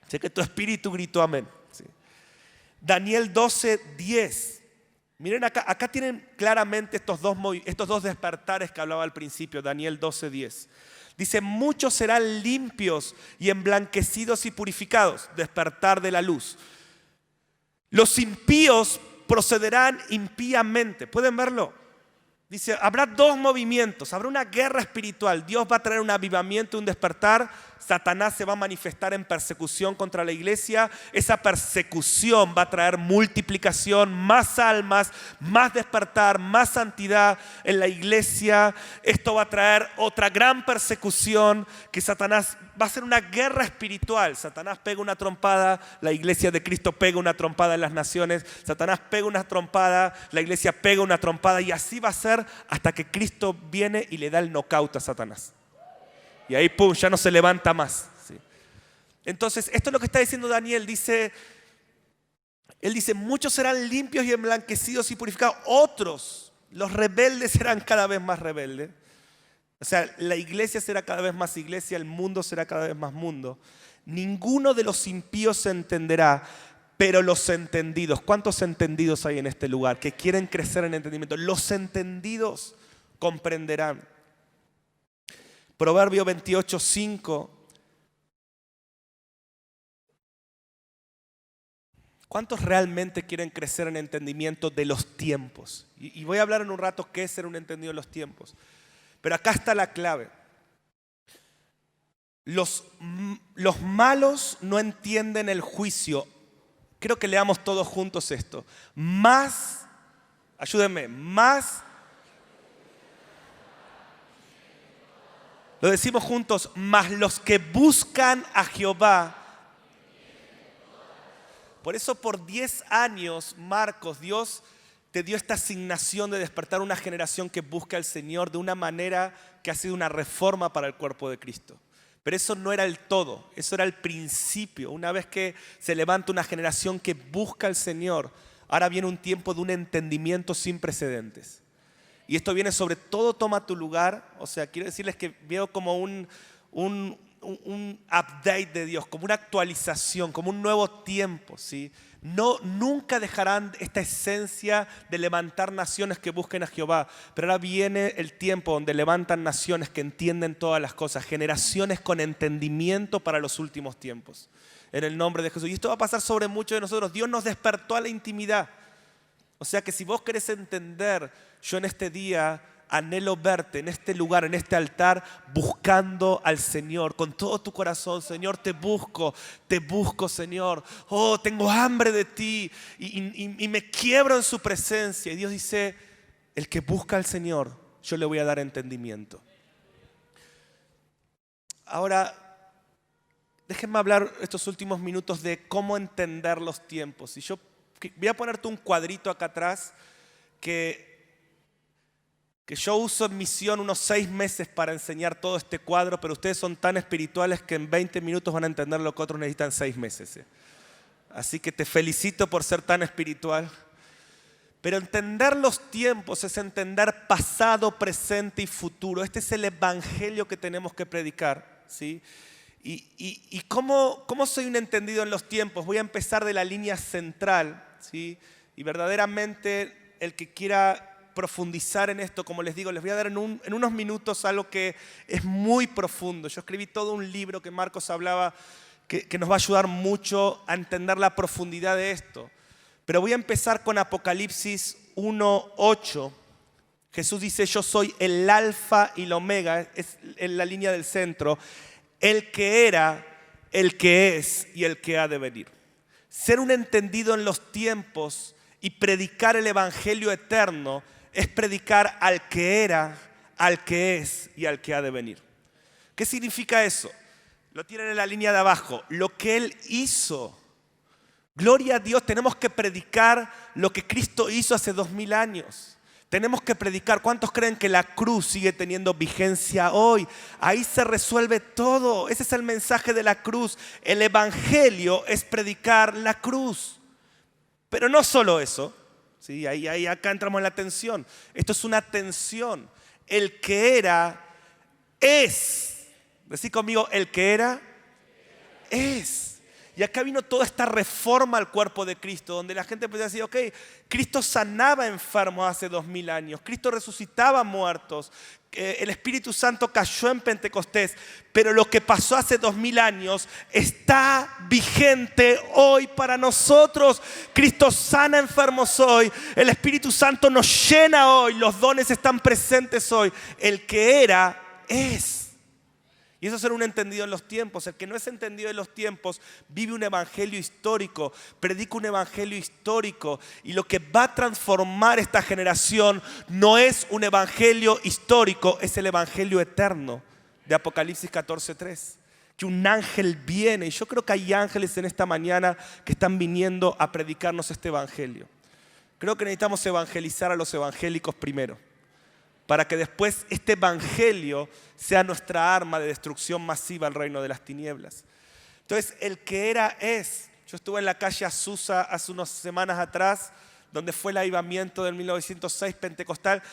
Sé que tu espíritu gritó amén. Sí. Daniel 12:10. Miren acá tienen claramente estos dos despertares que hablaba al principio, Daniel 12:10. Dice, muchos serán limpios y emblanquecidos y purificados, despertar de la luz. Los impíos procederán impíamente. ¿Pueden verlo? Dice, habrá 2 movimientos, habrá una guerra espiritual. Dios va a traer un avivamiento, un despertar, Satanás se va a manifestar en persecución contra la iglesia. Esa persecución va a traer multiplicación, más almas, más despertar, más santidad en la iglesia. Esto va a traer otra gran persecución, que Satanás va a ser una guerra espiritual. Satanás pega una trompada, la iglesia de Cristo pega una trompada en las naciones. Satanás pega una trompada, la iglesia pega una trompada, y así va a ser hasta que Cristo viene y le da el knockout a Satanás. Y ahí, pum, ya no se levanta más. ¿Sí? Entonces, esto es lo que está diciendo Daniel. Él dice, muchos serán limpios y emblanquecidos y purificados. Otros, los rebeldes, serán cada vez más rebeldes. O sea, la iglesia será cada vez más iglesia, el mundo será cada vez más mundo. Ninguno de los impíos se entenderá, pero los entendidos. ¿Cuántos entendidos hay en este lugar que quieren crecer en entendimiento? Los entendidos comprenderán. Proverbio 28:5. ¿Cuántos realmente quieren crecer en entendimiento de los tiempos? Y voy a hablar en un rato qué es ser un entendido de los tiempos. Pero acá está la clave. Los malos no entienden el juicio. Quiero que leamos todos juntos esto. Ayúdenme, lo decimos juntos, mas los que buscan a Jehová. Por eso por 10 años, Marcos, Dios te dio esta asignación de despertar una generación que busca al Señor de una manera que ha sido una reforma para el cuerpo de Cristo. Pero eso no era el todo, eso era el principio. Una vez que se levanta una generación que busca al Señor, ahora viene un tiempo de un entendimiento sin precedentes. Y esto viene sobre todo, toma tu lugar. O sea, quiero decirles que veo como un update de Dios, como una actualización, como un nuevo tiempo, ¿sí? Nunca dejarán esta esencia de levantar naciones que busquen a Jehová. Pero ahora viene el tiempo donde levantan naciones que entienden todas las cosas. Generaciones con entendimiento para los últimos tiempos. En el nombre de Jesús. Y esto va a pasar sobre muchos de nosotros. Dios nos despertó a la intimidad. O sea que si vos querés entender, yo en este día anhelo verte en este lugar, en este altar, buscando al Señor con todo tu corazón. Señor, te busco, Señor. Oh, tengo hambre de ti y me quiebro en su presencia. Y Dios dice, el que busca al Señor, yo le voy a dar entendimiento. Ahora, déjenme hablar estos últimos minutos de cómo entender los tiempos. Y yo voy a ponerte un cuadrito acá atrás que yo uso en misión unos 6 meses para enseñar todo este cuadro, pero ustedes son tan espirituales que en 20 minutos van a entender lo que otros necesitan 6 meses. Así que te felicito por ser tan espiritual. Pero entender los tiempos es entender pasado, presente y futuro. Este es el evangelio que tenemos que predicar, ¿sí? ¿Y cómo soy un entendido en los tiempos? Voy a empezar de la línea central, ¿sí? Y verdaderamente el que quiera profundizar en esto, como les digo, les voy a dar en unos minutos algo que es muy profundo. Yo escribí todo un libro que Marcos hablaba que nos va a ayudar mucho a entender la profundidad de esto. Pero voy a empezar con Apocalipsis 1:8. Jesús dice, yo soy el alfa y el omega, es en la línea del centro, el que era, el que es y el que ha de venir. Ser un entendido en los tiempos y predicar el evangelio eterno es predicar al que era, al que es y al que ha de venir. ¿Qué significa eso? Lo tienen en la línea de abajo. Lo que Él hizo. Gloria a Dios, tenemos que predicar lo que Cristo hizo hace 2000 años. Tenemos que predicar. ¿Cuántos creen que la cruz sigue teniendo vigencia hoy? Ahí se resuelve todo. Ese es el mensaje de la cruz. El evangelio es predicar la cruz. Pero no solo eso. Sí, acá entramos en la tensión. Esto es una tensión. El que era, es. Decí conmigo, el que era, es. Y acá vino toda esta reforma al cuerpo de Cristo, donde la gente empezó a decir, ok, Cristo sanaba enfermos hace 2000 años, Cristo resucitaba muertos, el Espíritu Santo cayó en Pentecostés, pero lo que pasó hace 2000 años está vigente hoy para nosotros. Cristo sana enfermos hoy, el Espíritu Santo nos llena hoy, los dones están presentes hoy. El que era, es. Y eso es ser un entendido en los tiempos. El que no es entendido en los tiempos vive un evangelio histórico, predica un evangelio histórico. Y lo que va a transformar esta generación no es un evangelio histórico, es el evangelio eterno de Apocalipsis 14:3. Que un ángel viene, y yo creo que hay ángeles en esta mañana que están viniendo a predicarnos este evangelio. Creo que necesitamos evangelizar a los evangélicos primero, para que después este evangelio sea nuestra arma de destrucción masiva al reino de las tinieblas. Entonces, el que era es. Yo estuve en la calle Azusa hace unas semanas atrás, donde fue el avivamiento del 1906 pentecostal,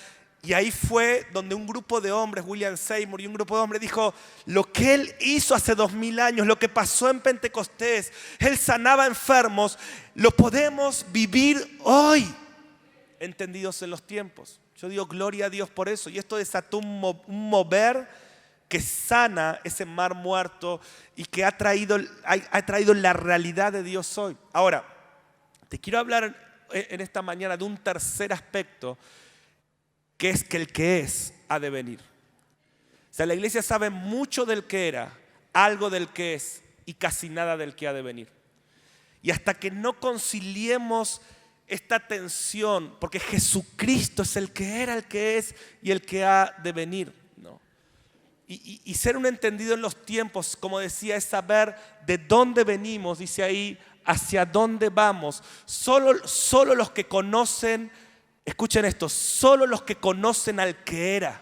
y ahí fue donde un grupo de hombres, William Seymour y un grupo de hombres dijo, lo que él hizo hace 2000 años, lo que pasó en Pentecostés, él sanaba enfermos, lo podemos vivir hoy, entendidos en los tiempos. Yo digo gloria a Dios por eso. Y esto desató un mover que sana ese mar muerto y que ha traído la realidad de Dios hoy. Ahora, te quiero hablar en esta mañana de un tercer aspecto, que es que el que es ha de venir. O sea, la iglesia sabe mucho del que era, algo del que es y casi nada del que ha de venir. Y hasta que no conciliemos esta tensión, porque Jesucristo es el que era, el que es y el que ha de venir, ¿no? Y ser un entendido en los tiempos, como decía, es saber de dónde venimos, dice ahí, hacia dónde vamos. Solo los que conocen, escuchen esto, solo los que conocen al que era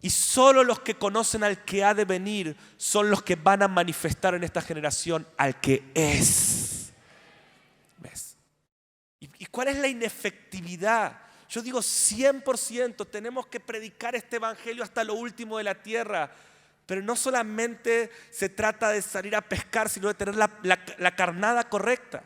y solo los que conocen al que ha de venir son los que van a manifestar en esta generación al que es. ¿Ves? ¿Y cuál es la inefectividad? Yo digo 100%, tenemos que predicar este evangelio hasta lo último de la tierra. Pero no solamente se trata de salir a pescar, sino de tener la carnada correcta.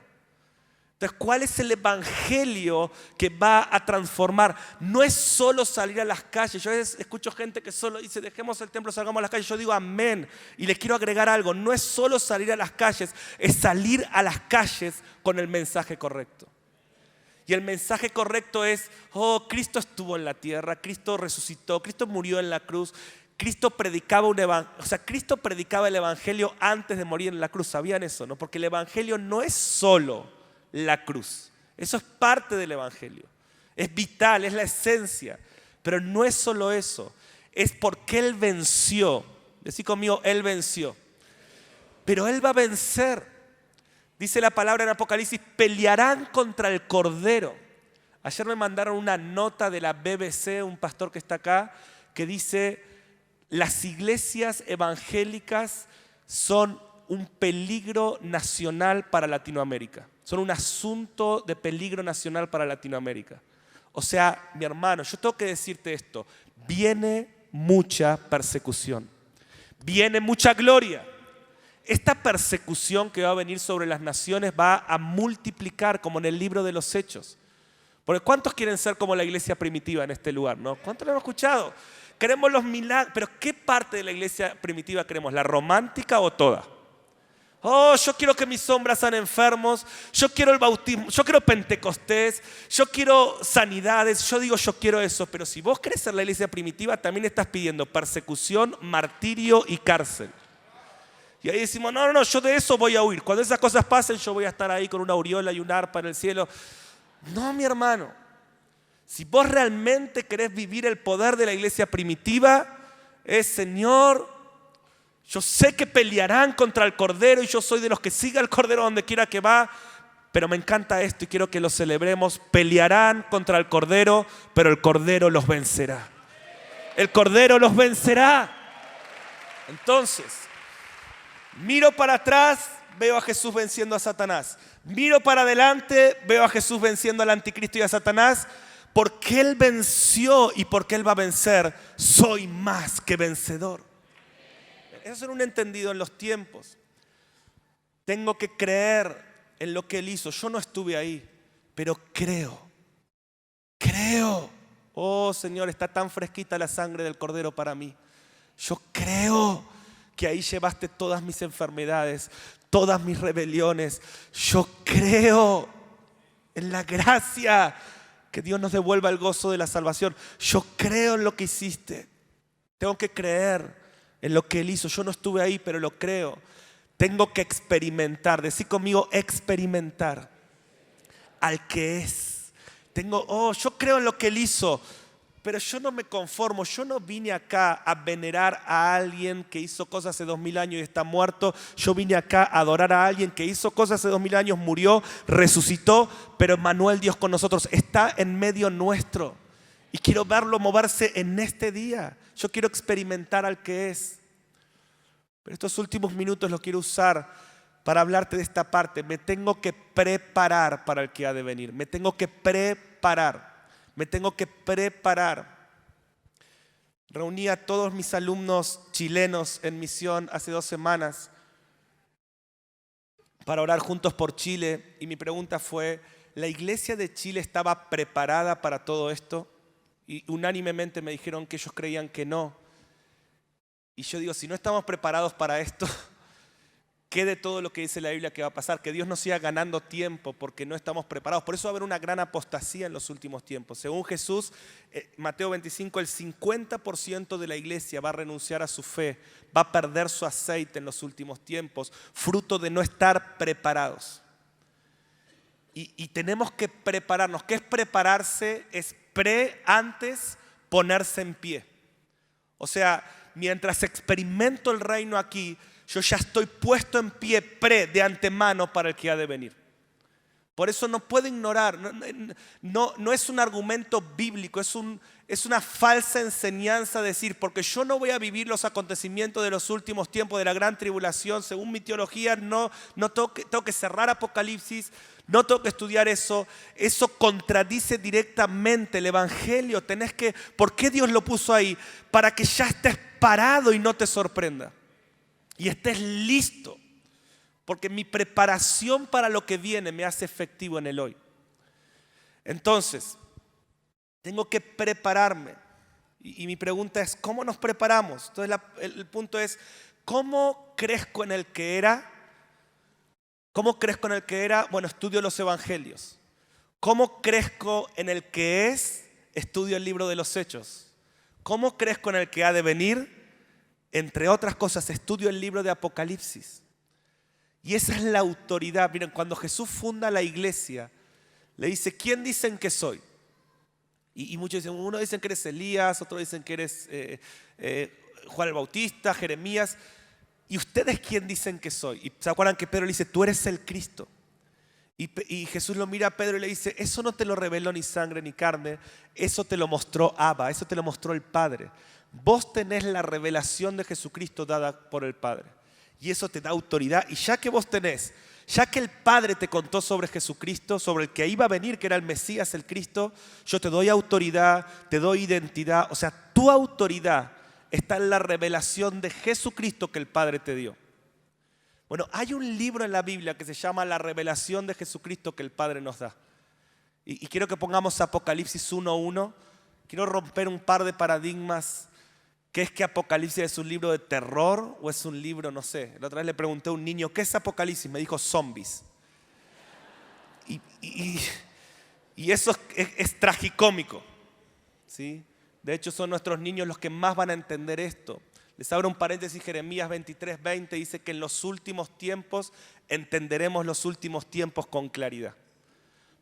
Entonces, ¿cuál es el evangelio que va a transformar? No es solo salir a las calles. Yo a veces escucho gente que solo dice, dejemos el templo, salgamos a las calles. Yo digo amén. Y les quiero agregar algo. No es solo salir a las calles, es salir a las calles con el mensaje correcto. Y el mensaje correcto es, oh, Cristo estuvo en la tierra, Cristo resucitó, Cristo murió en la cruz. Cristo predicaba Cristo predicaba el evangelio antes de morir en la cruz. ¿Sabían eso? ¿No? Porque el evangelio no es solo la cruz. Eso es parte del evangelio. Es vital, es la esencia. Pero no es solo eso. Es porque Él venció. Decí conmigo, Él venció. Pero Él va a vencer. Dice la palabra en Apocalipsis, pelearán contra el Cordero. Ayer me mandaron una nota de la BBC, un pastor que está acá, que dice, las iglesias evangélicas son un peligro nacional para Latinoamérica. Son un asunto de peligro nacional para Latinoamérica. O sea, mi hermano, yo tengo que decirte esto. Viene mucha persecución. Viene mucha gloria. Esta persecución que va a venir sobre las naciones va a multiplicar como en el libro de los Hechos. Porque ¿cuántos quieren ser como la iglesia primitiva en este lugar? ¿No? ¿Cuántos lo hemos escuchado? Queremos los milagros, pero ¿qué parte de la iglesia primitiva queremos? ¿La romántica o toda? Oh, yo quiero que mis sombras sean enfermos, yo quiero el bautismo, yo quiero Pentecostés, yo quiero sanidades, yo quiero eso. Pero si vos querés ser la iglesia primitiva, también estás pidiendo persecución, martirio y cárcel. Y ahí decimos, no, yo de eso voy a huir. Cuando esas cosas pasen, yo voy a estar ahí con una aureola y un arpa en el cielo. No, mi hermano. Si vos realmente querés vivir el poder de la iglesia primitiva, es Señor, yo sé que pelearán contra el Cordero y yo soy de los que sigue al Cordero donde quiera que va, pero me encanta esto y quiero que lo celebremos. Pelearán contra el Cordero, pero el Cordero los vencerá. El Cordero los vencerá. Entonces, miro para atrás, veo a Jesús venciendo a Satanás. Miro para adelante, veo a Jesús venciendo al anticristo y a Satanás. Porque Él venció y porque Él va a vencer, soy más que vencedor. Eso es ser un entendido en los tiempos. Tengo que creer en lo que Él hizo. Yo no estuve ahí, pero creo. Oh Señor, está tan fresquita la sangre del Cordero para mí. Yo creo que ahí llevaste todas mis enfermedades, todas mis rebeliones. Yo creo en la gracia. Que Dios nos devuelva el gozo de la salvación. Yo creo en lo que hiciste. Tengo que creer. en lo que Él hizo. Yo no estuve ahí, pero lo creo. Tengo que experimentar, decir conmigo, experimentar al que es. Yo creo en lo que Él hizo, pero yo no me conformo. Yo no vine acá a venerar a alguien que hizo cosas hace 2000 años y está muerto. Yo vine acá a adorar a alguien que hizo cosas hace 2000 años, murió, resucitó, pero Emmanuel, Dios con nosotros, está en medio nuestro. Y quiero verlo moverse en este día. Yo quiero experimentar al que es. Pero estos últimos minutos los quiero usar para hablarte de esta parte. Me tengo que preparar para el que ha de venir. Me tengo que preparar. Reuní a todos mis alumnos chilenos en misión hace 2 semanas para orar juntos por Chile. Y mi pregunta fue, ¿la iglesia de Chile estaba preparada para todo esto? Y unánimemente me dijeron que ellos creían que no. Y yo digo, si no estamos preparados para esto, ¿qué de todo lo que dice la Biblia que va a pasar? Que Dios nos siga ganando tiempo porque no estamos preparados. Por eso va a haber una gran apostasía en los últimos tiempos. Según Jesús, Mateo 25, el 50% de la iglesia va a renunciar a su fe, va a perder su aceite en los últimos tiempos, fruto de no estar preparados. Y tenemos que prepararnos. ¿Qué es prepararse? Es antes ponerse en pie. O sea, mientras experimento el reino aquí, yo ya estoy puesto en pie de antemano para el que ha de venir. Por eso no puedo ignorar, no es un argumento bíblico, es una falsa enseñanza decir, porque yo no voy a vivir los acontecimientos de los últimos tiempos de la gran tribulación, según mi teología, no tengo que cerrar Apocalipsis, no tengo que estudiar eso contradice directamente el Evangelio. ¿Por qué Dios lo puso ahí? Para que ya estés parado y no te sorprenda. Y estés listo. Porque mi preparación para lo que viene me hace efectivo en el hoy. Entonces, tengo que prepararme. Y mi pregunta es, ¿cómo nos preparamos? Entonces el punto es, ¿cómo crezco en el que era? ¿Cómo crezco en el que era? Bueno, estudio los evangelios. ¿Cómo crezco en el que es? Estudio el libro de los Hechos. ¿Cómo crezco en el que ha de venir? Entre otras cosas, estudio el libro de Apocalipsis. Y esa es la autoridad. Miren, cuando Jesús funda la iglesia, le dice, ¿quién dicen que soy? Y muchos dicen, uno dicen que eres Elías, otros dicen que eres Juan el Bautista, Jeremías. ¿Y ustedes quién dicen que soy? Y se acuerdan que Pedro le dice, tú eres el Cristo. Y Jesús lo mira a Pedro y le dice, eso no te lo reveló ni sangre ni carne, eso te lo mostró Abba, eso te lo mostró el Padre. Vos tenés la revelación de Jesucristo dada por el Padre. Y eso te da autoridad. Y ya que vos tenés, ya que el Padre te contó sobre Jesucristo, sobre el que iba a venir, que era el Mesías, el Cristo, yo te doy autoridad, te doy identidad. O sea, tu autoridad está en la revelación de Jesucristo que el Padre te dio. Bueno, hay un libro en la Biblia que se llama La revelación de Jesucristo que el Padre nos da. Y quiero que pongamos Apocalipsis 1:1. Quiero romper un par de paradigmas. ¿Qué es que Apocalipsis es un libro de terror o es un libro, no sé? La otra vez le pregunté a un niño, ¿qué es Apocalipsis? Me dijo zombies. Y eso es tragicómico, ¿sí? De hecho, son nuestros niños los que más van a entender esto. Les abro un paréntesis, Jeremías 23:20 dice que en los últimos tiempos entenderemos los últimos tiempos con claridad.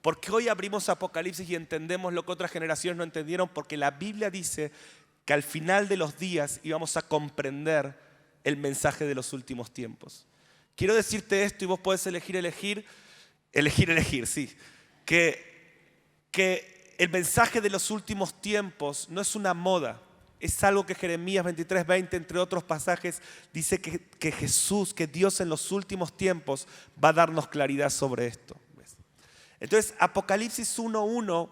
Porque hoy abrimos Apocalipsis y entendemos lo que otras generaciones no entendieron, porque la Biblia dice que al final de los días íbamos a comprender el mensaje de los últimos tiempos. Quiero decirte esto y vos podés elegir, sí. Que el mensaje de los últimos tiempos no es una moda. Es algo que Jeremías 23:20, entre otros pasajes, dice que Jesús, que Dios en los últimos tiempos va a darnos claridad sobre esto. Entonces, Apocalipsis 1:1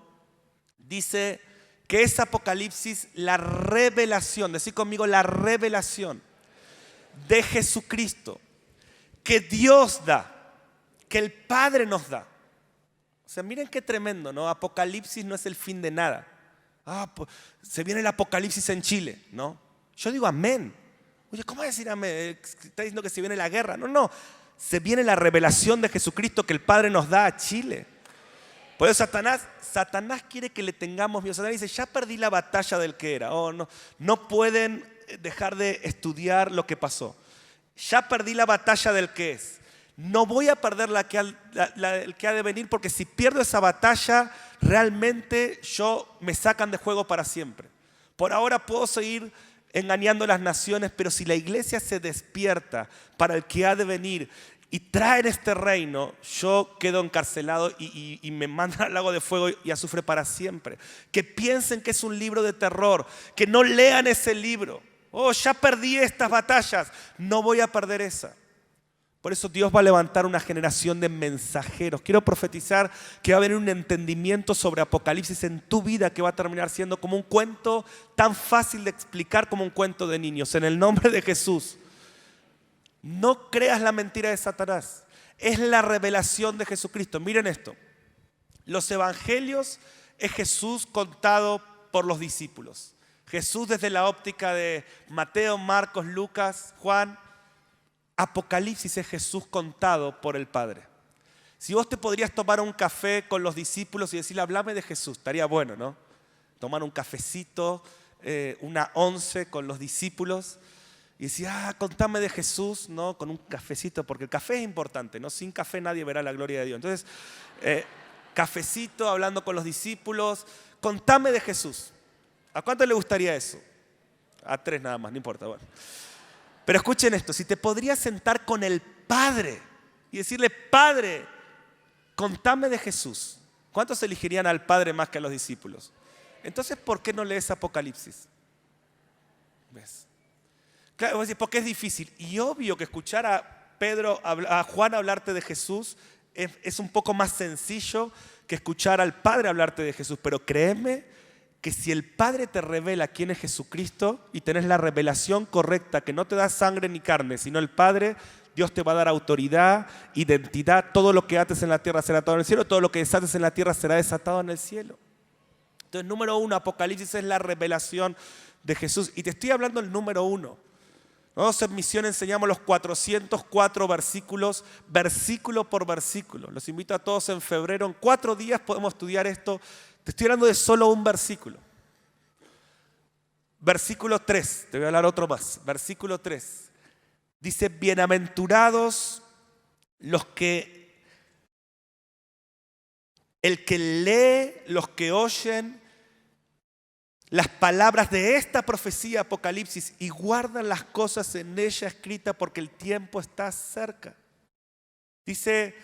dice que es Apocalipsis la revelación, decid conmigo, la revelación de Jesucristo, que Dios da, que el Padre nos da. O sea, miren qué tremendo, ¿no? Apocalipsis no es el fin de nada. Pues, se viene el apocalipsis en Chile, ¿no? Yo digo amén. Oye, ¿cómo va a decir amén? ¿Está diciendo que se viene la guerra? No. Se viene la revelación de Jesucristo que el Padre nos da a Chile. Por eso Satanás quiere que le tengamos miedo. Satanás dice, ya perdí la batalla del que era. No pueden dejar de estudiar lo que pasó. Ya perdí la batalla del qué es. No voy a perder el que ha de venir, porque si pierdo esa batalla, realmente me sacan de juego para siempre. Por ahora puedo seguir engañando a las naciones, pero si la iglesia se despierta para el que ha de venir y traen este reino, yo quedo encarcelado y me mandan al lago de fuego y azufre para siempre. Que piensen que es un libro de terror, que no lean ese libro. Oh, ya perdí estas batallas, no voy a perder esa. Por eso Dios va a levantar una generación de mensajeros. Quiero profetizar que va a haber un entendimiento sobre Apocalipsis en tu vida que va a terminar siendo como un cuento tan fácil de explicar como un cuento de niños. En el nombre de Jesús. No creas la mentira de Satanás. Es la revelación de Jesucristo. Miren esto. Los evangelios es Jesús contado por los discípulos. Jesús desde la óptica de Mateo, Marcos, Lucas, Juan. Apocalipsis es Jesús contado por el Padre. Si vos te podrías tomar un café con los discípulos y decirle, háblame de Jesús, estaría bueno, ¿no? Tomar un cafecito, una once con los discípulos y decir, contame de Jesús, ¿no? Con un cafecito, porque el café es importante, ¿no? Sin café nadie verá la gloria de Dios. Entonces, cafecito, hablando con los discípulos, contame de Jesús. ¿A cuánto le gustaría eso? A 3 nada más, no importa, bueno. Pero escuchen esto, si te podrías sentar con el Padre y decirle, Padre, contame de Jesús. ¿Cuántos elegirían al Padre más que a los discípulos? Entonces, ¿por qué no lees Apocalipsis? ¿Ves? Claro, vos decís, porque es difícil. Y obvio que escuchar a Juan hablarte de Jesús es un poco más sencillo que escuchar al Padre hablarte de Jesús. Pero créeme que si el Padre te revela quién es Jesucristo y tenés la revelación correcta, que no te da sangre ni carne, sino el Padre, Dios te va a dar autoridad, identidad. Todo lo que ates en la tierra será atado en el cielo, todo lo que desates en la tierra será desatado en el cielo. Entonces, número 1, Apocalipsis es la revelación de Jesús. Y te estoy hablando del número 1. Nosotros en Misión enseñamos los 404 versículos, versículo por versículo. Los invito a todos en febrero. En 4 días podemos estudiar esto. Te estoy hablando de solo un versículo. Versículo 3, te voy a hablar otro más. Versículo 3. Dice, bienaventurados el que lee, los que oyen las palabras de esta profecía Apocalipsis y guardan las cosas en ella escritas porque el tiempo está cerca. Dice,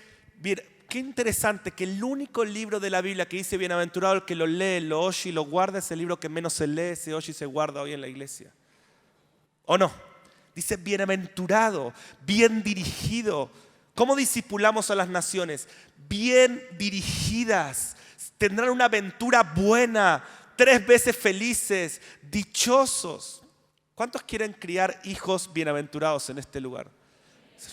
qué interesante que el único libro de la Biblia que dice bienaventurado el que lo lee, lo oye y lo guarda es el libro que menos se lee, se oye y se guarda hoy en la iglesia. ¿O no? Dice bienaventurado, bien dirigido. ¿Cómo discipulamos a las naciones? Bien dirigidas. Tendrán una aventura buena, 3 veces felices, dichosos. ¿Cuántos quieren criar hijos bienaventurados en este lugar?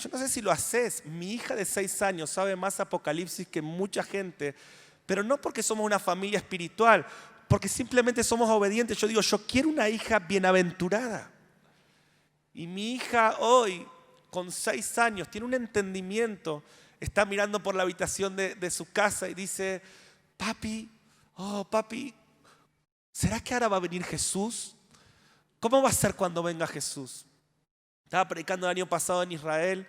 Yo no sé si lo haces. Mi hija de 6 años sabe más Apocalipsis que mucha gente, pero no porque somos una familia espiritual, porque simplemente somos obedientes. Yo digo, yo quiero una hija bienaventurada. Y mi hija hoy, con 6 años, tiene un entendimiento. Está mirando por la habitación de su casa y dice, papi, ¿será que ahora va a venir Jesús? ¿Cómo va a ser cuando venga Jesús? Estaba predicando el año pasado en Israel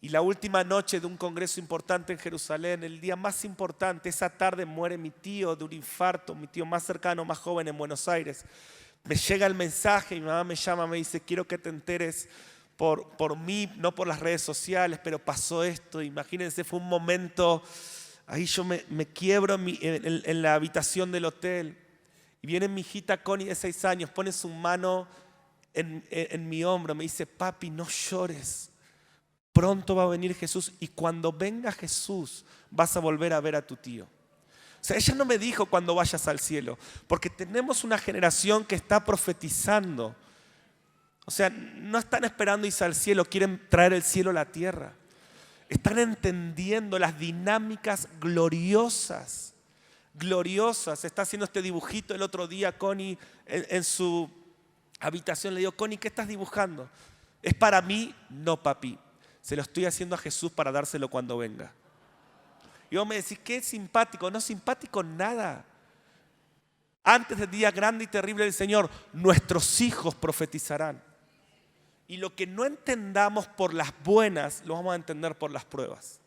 y la última noche de un congreso importante en Jerusalén, el día más importante, esa tarde muere mi tío de un infarto, mi tío más cercano, más joven en Buenos Aires. Me llega el mensaje, mi mamá me llama, me dice, quiero que te enteres por mí, no por las redes sociales, pero pasó esto. Imagínense, fue un momento, ahí yo me quiebro en la habitación del hotel. Y viene mi hijita Connie de 6 años, pone su mano en mi hombro, me dice, papi, no llores, pronto va a venir Jesús y cuando venga Jesús vas a volver a ver a tu tío. O sea, ella no me dijo cuando vayas al cielo, porque tenemos una generación que está profetizando. O sea, no están esperando irse al cielo, quieren traer el cielo a la tierra. Están entendiendo las dinámicas gloriosas. Está haciendo este dibujito el otro día, Connie, en su habitación. Le digo, Connie, ¿qué estás dibujando? ¿Es para mí? No, papi. Se lo estoy haciendo a Jesús para dárselo cuando venga. Y vos me decís, qué simpático. No simpático nada. Antes del día grande y terrible del Señor, nuestros hijos profetizarán. Y lo que no entendamos por las buenas, lo vamos a entender por las pruebas.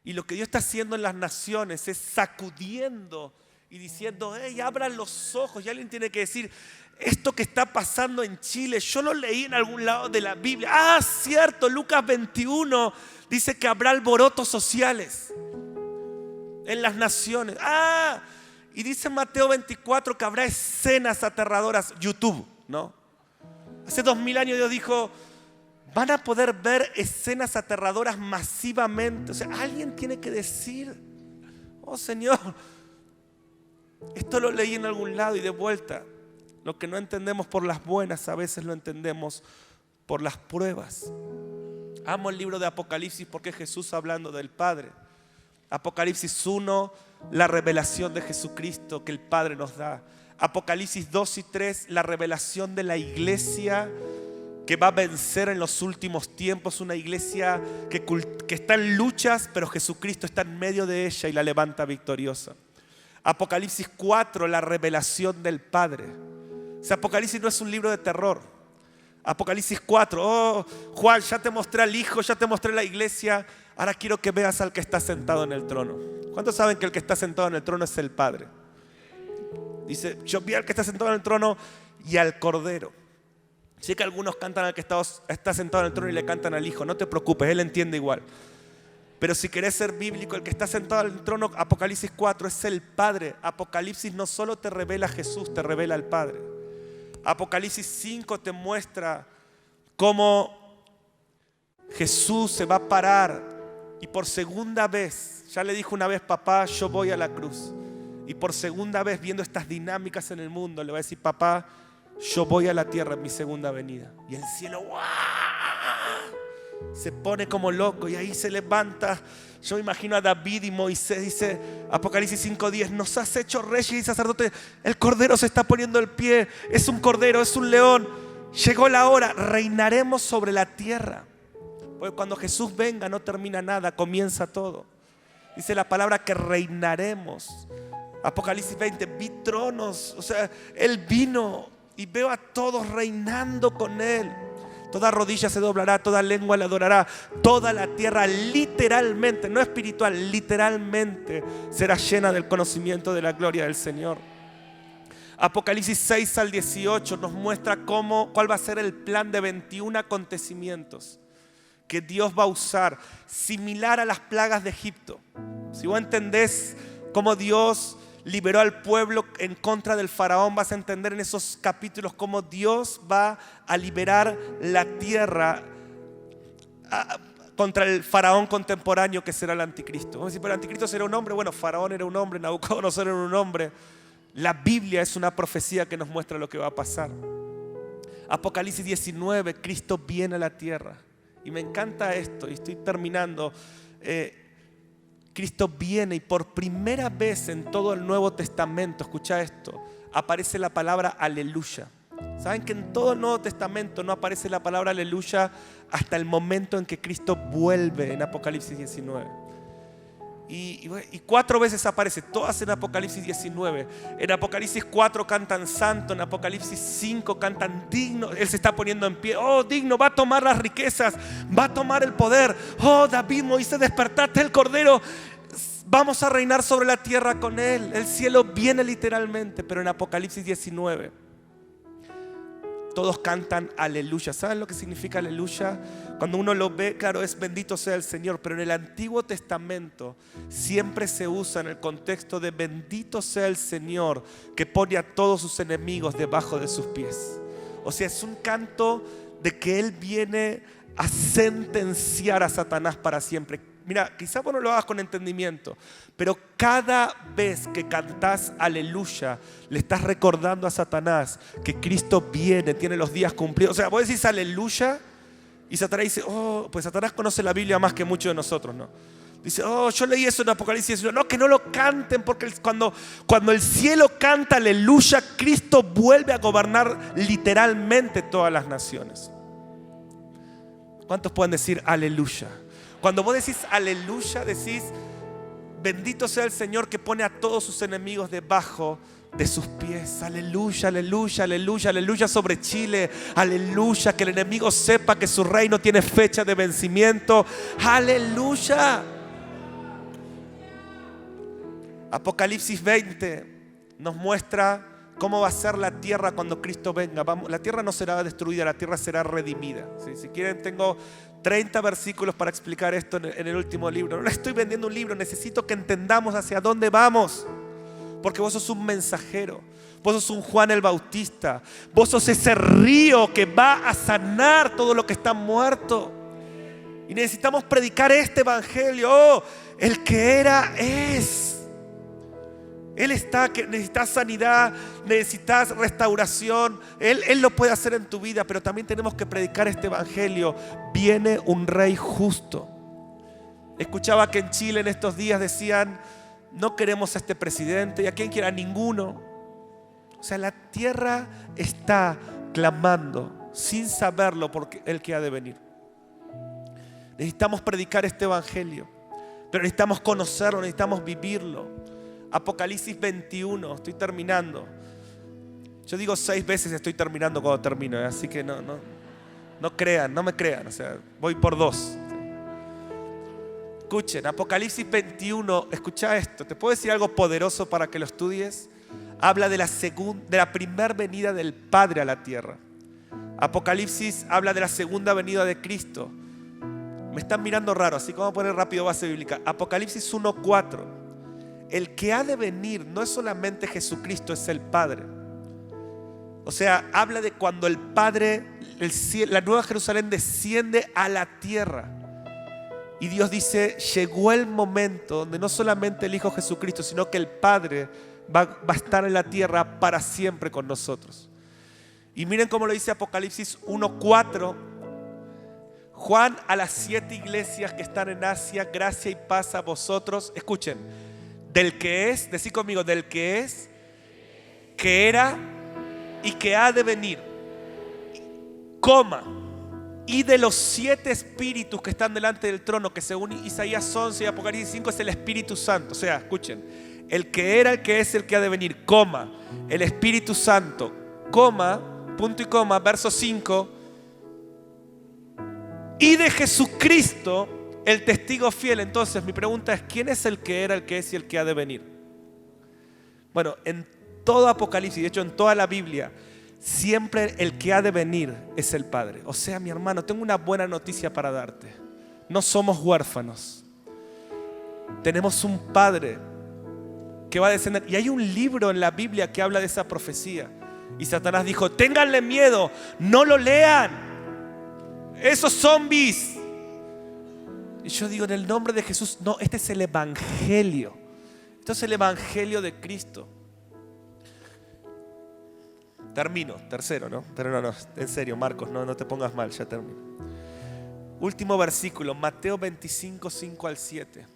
Y lo que Dios está haciendo en las naciones es sacudiendo y diciendo, hey, abran los ojos. Y alguien tiene que decir, esto que está pasando en Chile, yo lo leí en algún lado de la Biblia. Ah, cierto, Lucas 21 dice que habrá alborotos sociales en las naciones. Ah, y dice Mateo 24 que habrá escenas aterradoras. YouTube, ¿no? Hace 2000 años Dios dijo, van a poder ver escenas aterradoras masivamente. O sea, alguien tiene que decir, oh Señor, esto lo leí en algún lado. Y de vuelta, lo que no entendemos por las buenas, a veces lo entendemos por las pruebas. Amo el libro de Apocalipsis porque es Jesús hablando del Padre. Apocalipsis 1, la revelación de Jesucristo que el Padre nos da. Apocalipsis 2 y 3, la revelación de la iglesia que va a vencer en los últimos tiempos. Una iglesia que está en luchas, pero Jesucristo está en medio de ella y la levanta victoriosa. Apocalipsis 4, la revelación del Padre. O sea, Apocalipsis no es un libro de terror. Apocalipsis 4, oh Juan, ya te mostré al Hijo, ya te mostré la iglesia. Ahora quiero que veas al que está sentado en el trono. ¿Cuántos saben que el que está sentado en el trono es el Padre? Dice, yo vi al que está sentado en el trono y al Cordero. Sé que algunos cantan al que está sentado en el trono y le cantan al Hijo. No te preocupes, Él entiende igual. Pero si querés ser bíblico, el que está sentado en el trono, Apocalipsis 4, es el Padre. Apocalipsis no solo te revela a Jesús, te revela al Padre. Apocalipsis 5 te muestra cómo Jesús se va a parar y por segunda vez, ya le dijo una vez, papá, yo voy a la cruz. Y por segunda vez, viendo estas dinámicas en el mundo, le va a decir, papá, yo voy a la tierra en mi segunda venida. Y el cielo ¡guau! Se pone como loco y ahí se levanta. Yo me imagino a David y Moisés, dice Apocalipsis 5:10, nos has hecho reyes y sacerdotes. El cordero se está poniendo el pie, es un cordero, es un león. Llegó la hora, reinaremos sobre la tierra. Porque cuando Jesús venga no termina nada, comienza todo. Dice la palabra que reinaremos. Apocalipsis 20, vi tronos, o sea, Él vino y veo a todos reinando con Él. Toda rodilla se doblará, toda lengua le adorará. Toda la tierra literalmente, no espiritual, literalmente será llena del conocimiento de la gloria del Señor. Apocalipsis 6 al 18 nos muestra cuál va a ser el plan de 21 acontecimientos que Dios va a usar, similar a las plagas de Egipto. Si vos entendés cómo Dios liberó al pueblo en contra del faraón, vas a entender en esos capítulos cómo Dios va a liberar la tierra contra el faraón contemporáneo que será el anticristo. Vamos a decir, pero el anticristo será un hombre. Bueno, faraón era un hombre, Nabucodonosor era un hombre. La Biblia es una profecía que nos muestra lo que va a pasar. Apocalipsis 19, Cristo viene a la tierra. Y me encanta esto, y estoy terminando. Cristo viene y por primera vez en todo el Nuevo Testamento, escucha esto, aparece la palabra aleluya. ¿Saben que en todo el Nuevo Testamento no aparece la palabra aleluya hasta el momento en que Cristo vuelve en Apocalipsis 19? Y 4 veces aparece, todas en Apocalipsis 19. En Apocalipsis 4 cantan santo, en Apocalipsis 5 cantan digno. Él se está poniendo en pie, oh digno, va a tomar las riquezas, va a tomar el poder. Oh David, Moisés, despertate el Cordero, vamos a reinar sobre la tierra con Él. El cielo viene literalmente, pero en Apocalipsis 19 todos cantan aleluya. ¿Saben lo que significa aleluya? Cuando uno lo ve, claro, es bendito sea el Señor. Pero en el Antiguo Testamento siempre se usa en el contexto de bendito sea el Señor que pone a todos sus enemigos debajo de sus pies. O sea, es un canto de que Él viene a sentenciar a Satanás para siempre. Mira, quizás vos no lo hagas con entendimiento, pero cada vez que cantás aleluya, le estás recordando a Satanás que Cristo viene, tiene los días cumplidos. O sea, vos decís aleluya y Satanás dice, oh, pues Satanás conoce la Biblia más que muchos de nosotros, ¿no? Dice, oh, yo leí eso en Apocalipsis. No, que no lo canten, porque cuando el cielo canta aleluya, Cristo vuelve a gobernar literalmente todas las naciones. ¿Cuántos pueden decir aleluya? Cuando vos decís aleluya, decís Bendito sea el Señor que pone a todos sus enemigos debajo de sus pies. Aleluya, aleluya, aleluya, aleluya sobre Chile. Aleluya, que el enemigo sepa que su reino tiene fecha de vencimiento. Aleluya. Apocalipsis 20 nos muestra cómo va a ser la tierra cuando Cristo venga. La tierra no será destruida, la tierra será redimida. Si quieren, tengo 30 versículos para explicar esto en el último libro. No les estoy vendiendo un libro, necesito que entendamos hacia dónde vamos. Porque vos sos un mensajero, vos sos un Juan el Bautista, vos sos ese río que va a sanar todo lo que está muerto. Y necesitamos predicar este evangelio. Oh, el que era es. Él está, que necesitas sanidad, necesitas restauración. Él lo puede hacer en tu vida, pero también tenemos que predicar este evangelio. Viene un rey justo. Escuchaba que en Chile en estos días decían: no queremos a este presidente. ¿Y a quién quiera? A ninguno. O sea, la tierra está clamando sin saberlo por el que ha de venir. Necesitamos predicar este evangelio, pero necesitamos conocerlo, necesitamos vivirlo. Apocalipsis 21, estoy terminando. Yo digo 6 veces estoy terminando cuando termino, así que no crean, no me crean, o sea, voy por 2. Escuchen, Apocalipsis 21, escucha esto, te puedo decir algo poderoso para que lo estudies. Habla de la primera venida del Padre a la tierra. Apocalipsis habla de la segunda venida de Cristo. Me están mirando raro, así que vamos a poner rápido base bíblica. Apocalipsis 1:4. El que ha de venir no es solamente Jesucristo, es el Padre. O sea, habla de cuando el Padre, la nueva Jerusalén desciende a la tierra. Y Dios dice: llegó el momento donde no solamente el Hijo Jesucristo, sino que el Padre va a estar en la tierra para siempre con nosotros. Y miren cómo lo dice Apocalipsis 1:4. Juan a las 7 iglesias que están en Asia: gracia y paz a vosotros. Escuchen. Del que es, decí conmigo, del que es, que era y que ha de venir, y de los 7 espíritus que están delante del trono, que según Isaías 11 y Apocalipsis 5 es el Espíritu Santo. O sea, escuchen, el que era, el que es, el que ha de venir, el Espíritu Santo, punto y coma, verso 5, y de Jesucristo, el testigo fiel. Entonces mi pregunta es: ¿quién es el que era, el que es y el que ha de venir? Bueno, en todo Apocalipsis, de hecho en toda la Biblia, siempre el que ha de venir es el Padre. O sea, mi hermano, tengo una buena noticia para darte. No somos huérfanos. Tenemos un Padre que va a descender. Y hay un libro en la Biblia que habla de esa profecía. Y Satanás dijo: ténganle miedo, no lo lean. Esos zombies. Y yo digo, en el nombre de Jesús, no, este es el evangelio. Esto es el evangelio de Cristo. Termino, tercero, ¿no? Pero no, en serio, Marcos, no te pongas mal, ya termino. Último versículo, Mateo 25, 5 al 7.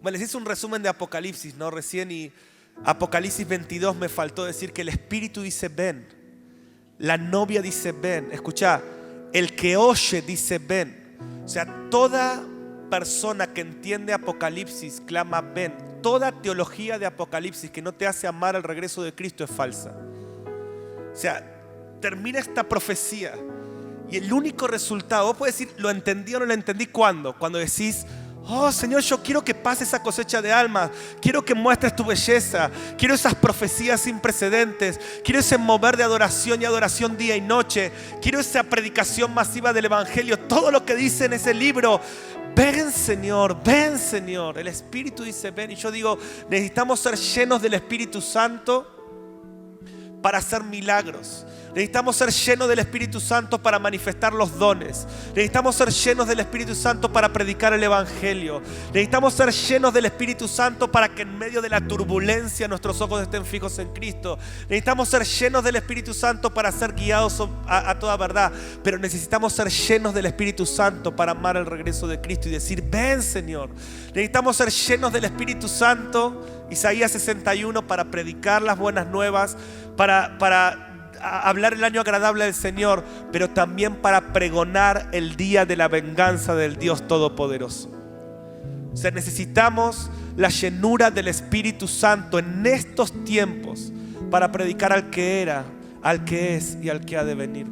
Bueno, les hice un resumen de Apocalipsis, ¿no? Recién, y Apocalipsis 22 me faltó decir que el Espíritu dice ven. La novia dice ven. Escucha, el que oye dice ven. O sea, toda persona que entiende Apocalipsis clama ven. Toda teología de Apocalipsis que no te hace amar al regreso de Cristo es falsa. O sea, termina esta profecía y el único resultado, vos podés decir, lo entendí o no lo entendí. ¿Cuándo? Cuando decís: oh Señor, yo quiero que pase esa cosecha de almas, quiero que muestres tu belleza, quiero esas profecías sin precedentes, quiero ese mover de adoración y adoración día y noche, quiero esa predicación masiva del evangelio, todo lo que dice en ese libro. Ven Señor, ven Señor. El Espíritu dice ven. Y yo digo, necesitamos ser llenos del Espíritu Santo para hacer milagros. Necesitamos ser llenos del Espíritu Santo para manifestar los dones. Necesitamos ser llenos del Espíritu Santo para predicar el evangelio. Necesitamos ser llenos del Espíritu Santo para que en medio de la turbulencia nuestros ojos estén fijos en Cristo. Necesitamos ser llenos del Espíritu Santo para ser guiados a toda verdad. Pero necesitamos ser llenos del Espíritu Santo para amar el regreso de Cristo y decir ven Señor. Necesitamos ser llenos del Espíritu Santo, Isaías 61, para predicar las buenas nuevas, para hablar el año agradable del Señor, pero también para pregonar el día de la venganza del Dios Todopoderoso. O sea, necesitamos la llenura del Espíritu Santo en estos tiempos para predicar al que era, al que es y al que ha de venir.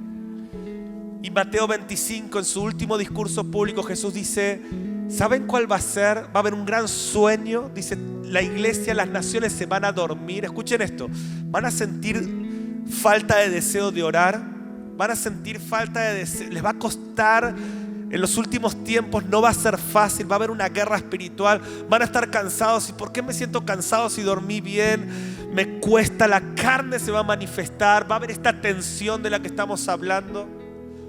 Y Mateo 25, en su último discurso público, Jesús dice: ¿saben cuál va a ser? Va a haber un gran sueño. Dice, la iglesia, las naciones se van a dormir. Escuchen esto: van a sentir falta de deseo de orar, van a sentir falta de deseo, les va a costar. En los últimos tiempos no va a ser fácil, va a haber una guerra espiritual, van a estar cansados. ¿Y por qué me siento cansado si dormí bien? Me cuesta, la carne se va a manifestar, va a haber esta tensión de la que estamos hablando.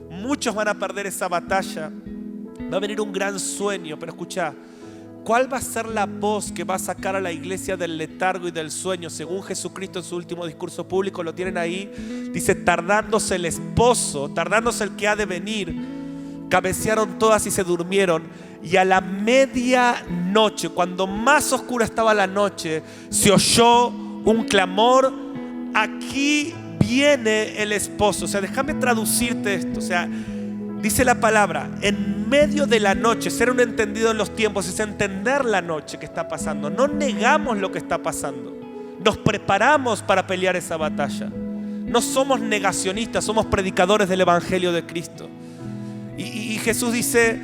Muchos van a perder esa batalla, va a venir un gran sueño. Pero escucha, ¿cuál va a ser la voz que va a sacar a la iglesia del letargo y del sueño? Según Jesucristo en su último discurso público, lo tienen ahí, dice: tardándose el esposo, tardándose el que ha de venir, cabecearon todas y se durmieron. Y a la medianoche, cuando más oscura estaba la noche, se oyó un clamor: aquí viene el esposo. O sea, déjame traducirte esto. O sea, dice la palabra, en medio de la noche. Ser un entendido en los tiempos es entender la noche que está pasando. No negamos lo que está pasando, nos preparamos para pelear esa batalla. No somos negacionistas, somos predicadores del Evangelio de Cristo. Y Jesús dice: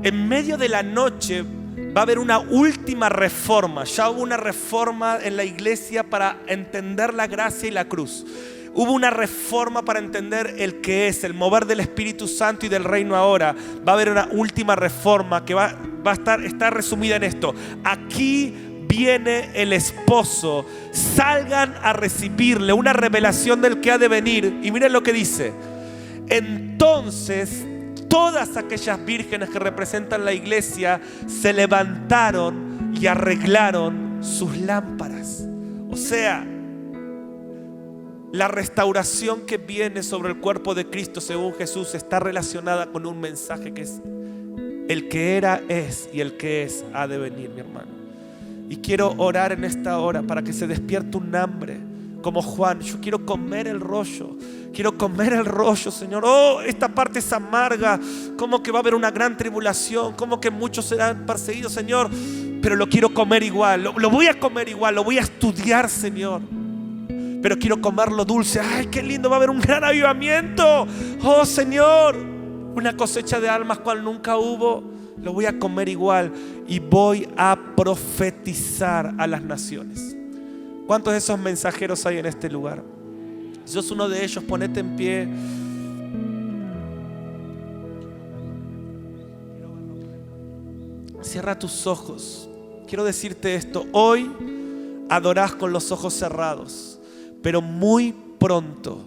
en medio de la noche va a haber una última reforma. Ya hubo una reforma en la iglesia para entender la gracia y la cruz. Hubo una reforma para entender el que es, el mover del Espíritu Santo y del reino ahora. Va a haber una última reforma que va a estar resumida en esto: aquí viene el esposo, salgan a recibirle. Una revelación del que ha de venir. Y miren lo que dice: entonces todas aquellas vírgenes que representan la iglesia se levantaron y arreglaron sus lámparas. O sea, la restauración que viene sobre el cuerpo de Cristo, según Jesús, está relacionada con un mensaje que es: el que era, es, y el que es, ha de venir, mi hermano. Y quiero orar en esta hora para que se despierte un hambre como Juan. Yo quiero comer el rollo. Quiero comer el rollo, Señor. Oh, esta parte es amarga. Como que va a haber una gran tribulación. Como que muchos serán perseguidos, Señor. Pero lo quiero comer igual. Lo voy a comer igual. Lo voy a estudiar, Señor. Pero quiero comerlo dulce. Ay, qué lindo. Va a haber un gran avivamiento. Oh, Señor. Una cosecha de almas cual nunca hubo. Lo voy a comer igual. Y voy a profetizar a las naciones. ¿Cuántos de esos mensajeros hay en este lugar? Si sos uno de ellos, ponete en pie. Cierra tus ojos. Quiero decirte esto: hoy adorás con los ojos cerrados, pero muy pronto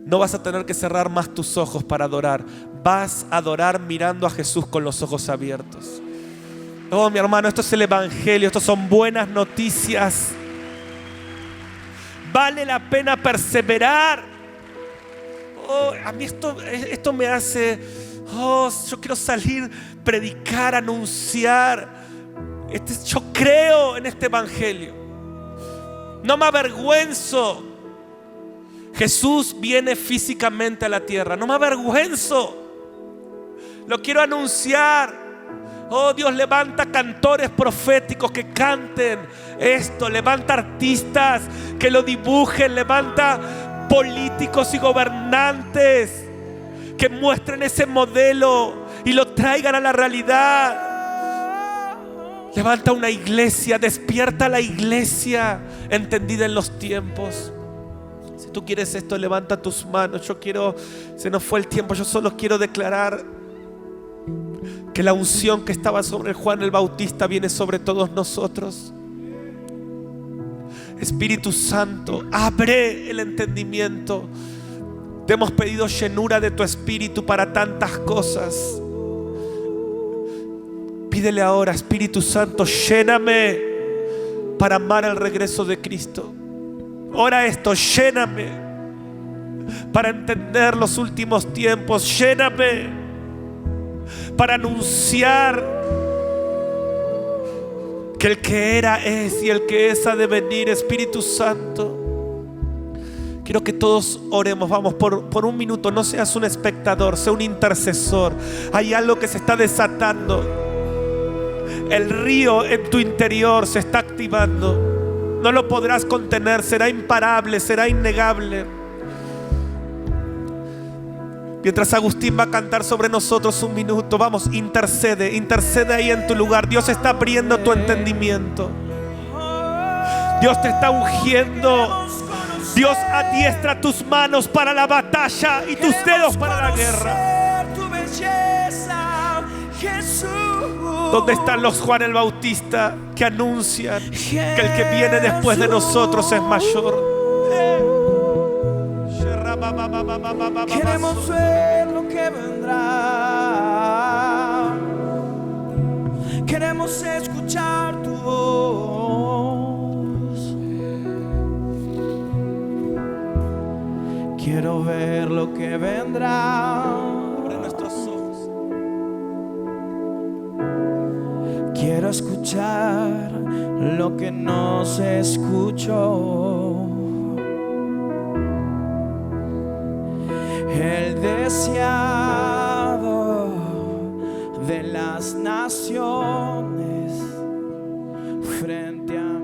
no vas a tener que cerrar más tus ojos para adorar. Vas a adorar mirando a Jesús con los ojos abiertos. Oh, mi hermano, esto es el Evangelio. Esto son buenas noticias. Vale la pena perseverar. Oh, a mí esto me hace, yo quiero salir, predicar, anunciar. Yo creo en este Evangelio. No me avergüenzo. Jesús viene físicamente a la tierra. No me avergüenzo. Lo quiero anunciar. Oh, Dios levanta cantores proféticos que canten esto. Levanta artistas que lo dibujen. Levanta políticos y gobernantes que muestren ese modelo y lo traigan a la realidad. Levanta una iglesia, despierta la iglesia entendida en los tiempos. Si tú quieres esto, levanta tus manos. Se nos fue el tiempo. Yo solo quiero declarar que la unción que estaba sobre Juan el Bautista viene sobre todos nosotros. Espíritu Santo, abre el entendimiento. Te hemos pedido llenura de tu Espíritu para tantas cosas. Pídele ahora: Espíritu Santo, lléname para amar el regreso de Cristo. Ora esto: lléname para entender los últimos tiempos. Lléname para anunciar que el que era, es, y el que es, ha de venir. Espíritu Santo, quiero que todos oremos. Vamos, por un minuto. No seas un espectador, sea un intercesor. Hay algo que se está desatando. El río en tu interior se está activando. No lo podrás contener, será imparable, será innegable. Mientras Agustín va a cantar sobre nosotros un minuto, vamos, intercede, intercede ahí en tu lugar. Dios está abriendo tu entendimiento. Dios te está ungiendo. Dios adiestra tus manos para la batalla y tus dedos para la guerra. ¿Dónde están los Juan el Bautista que anuncian que el que viene después de nosotros es mayor? Queremos ver lo que vendrá. Queremos escuchar tu voz. Quiero ver lo que vendrá. Abre nuestros ojos. Quiero escuchar lo que no se escuchó. El deseado de las naciones frente a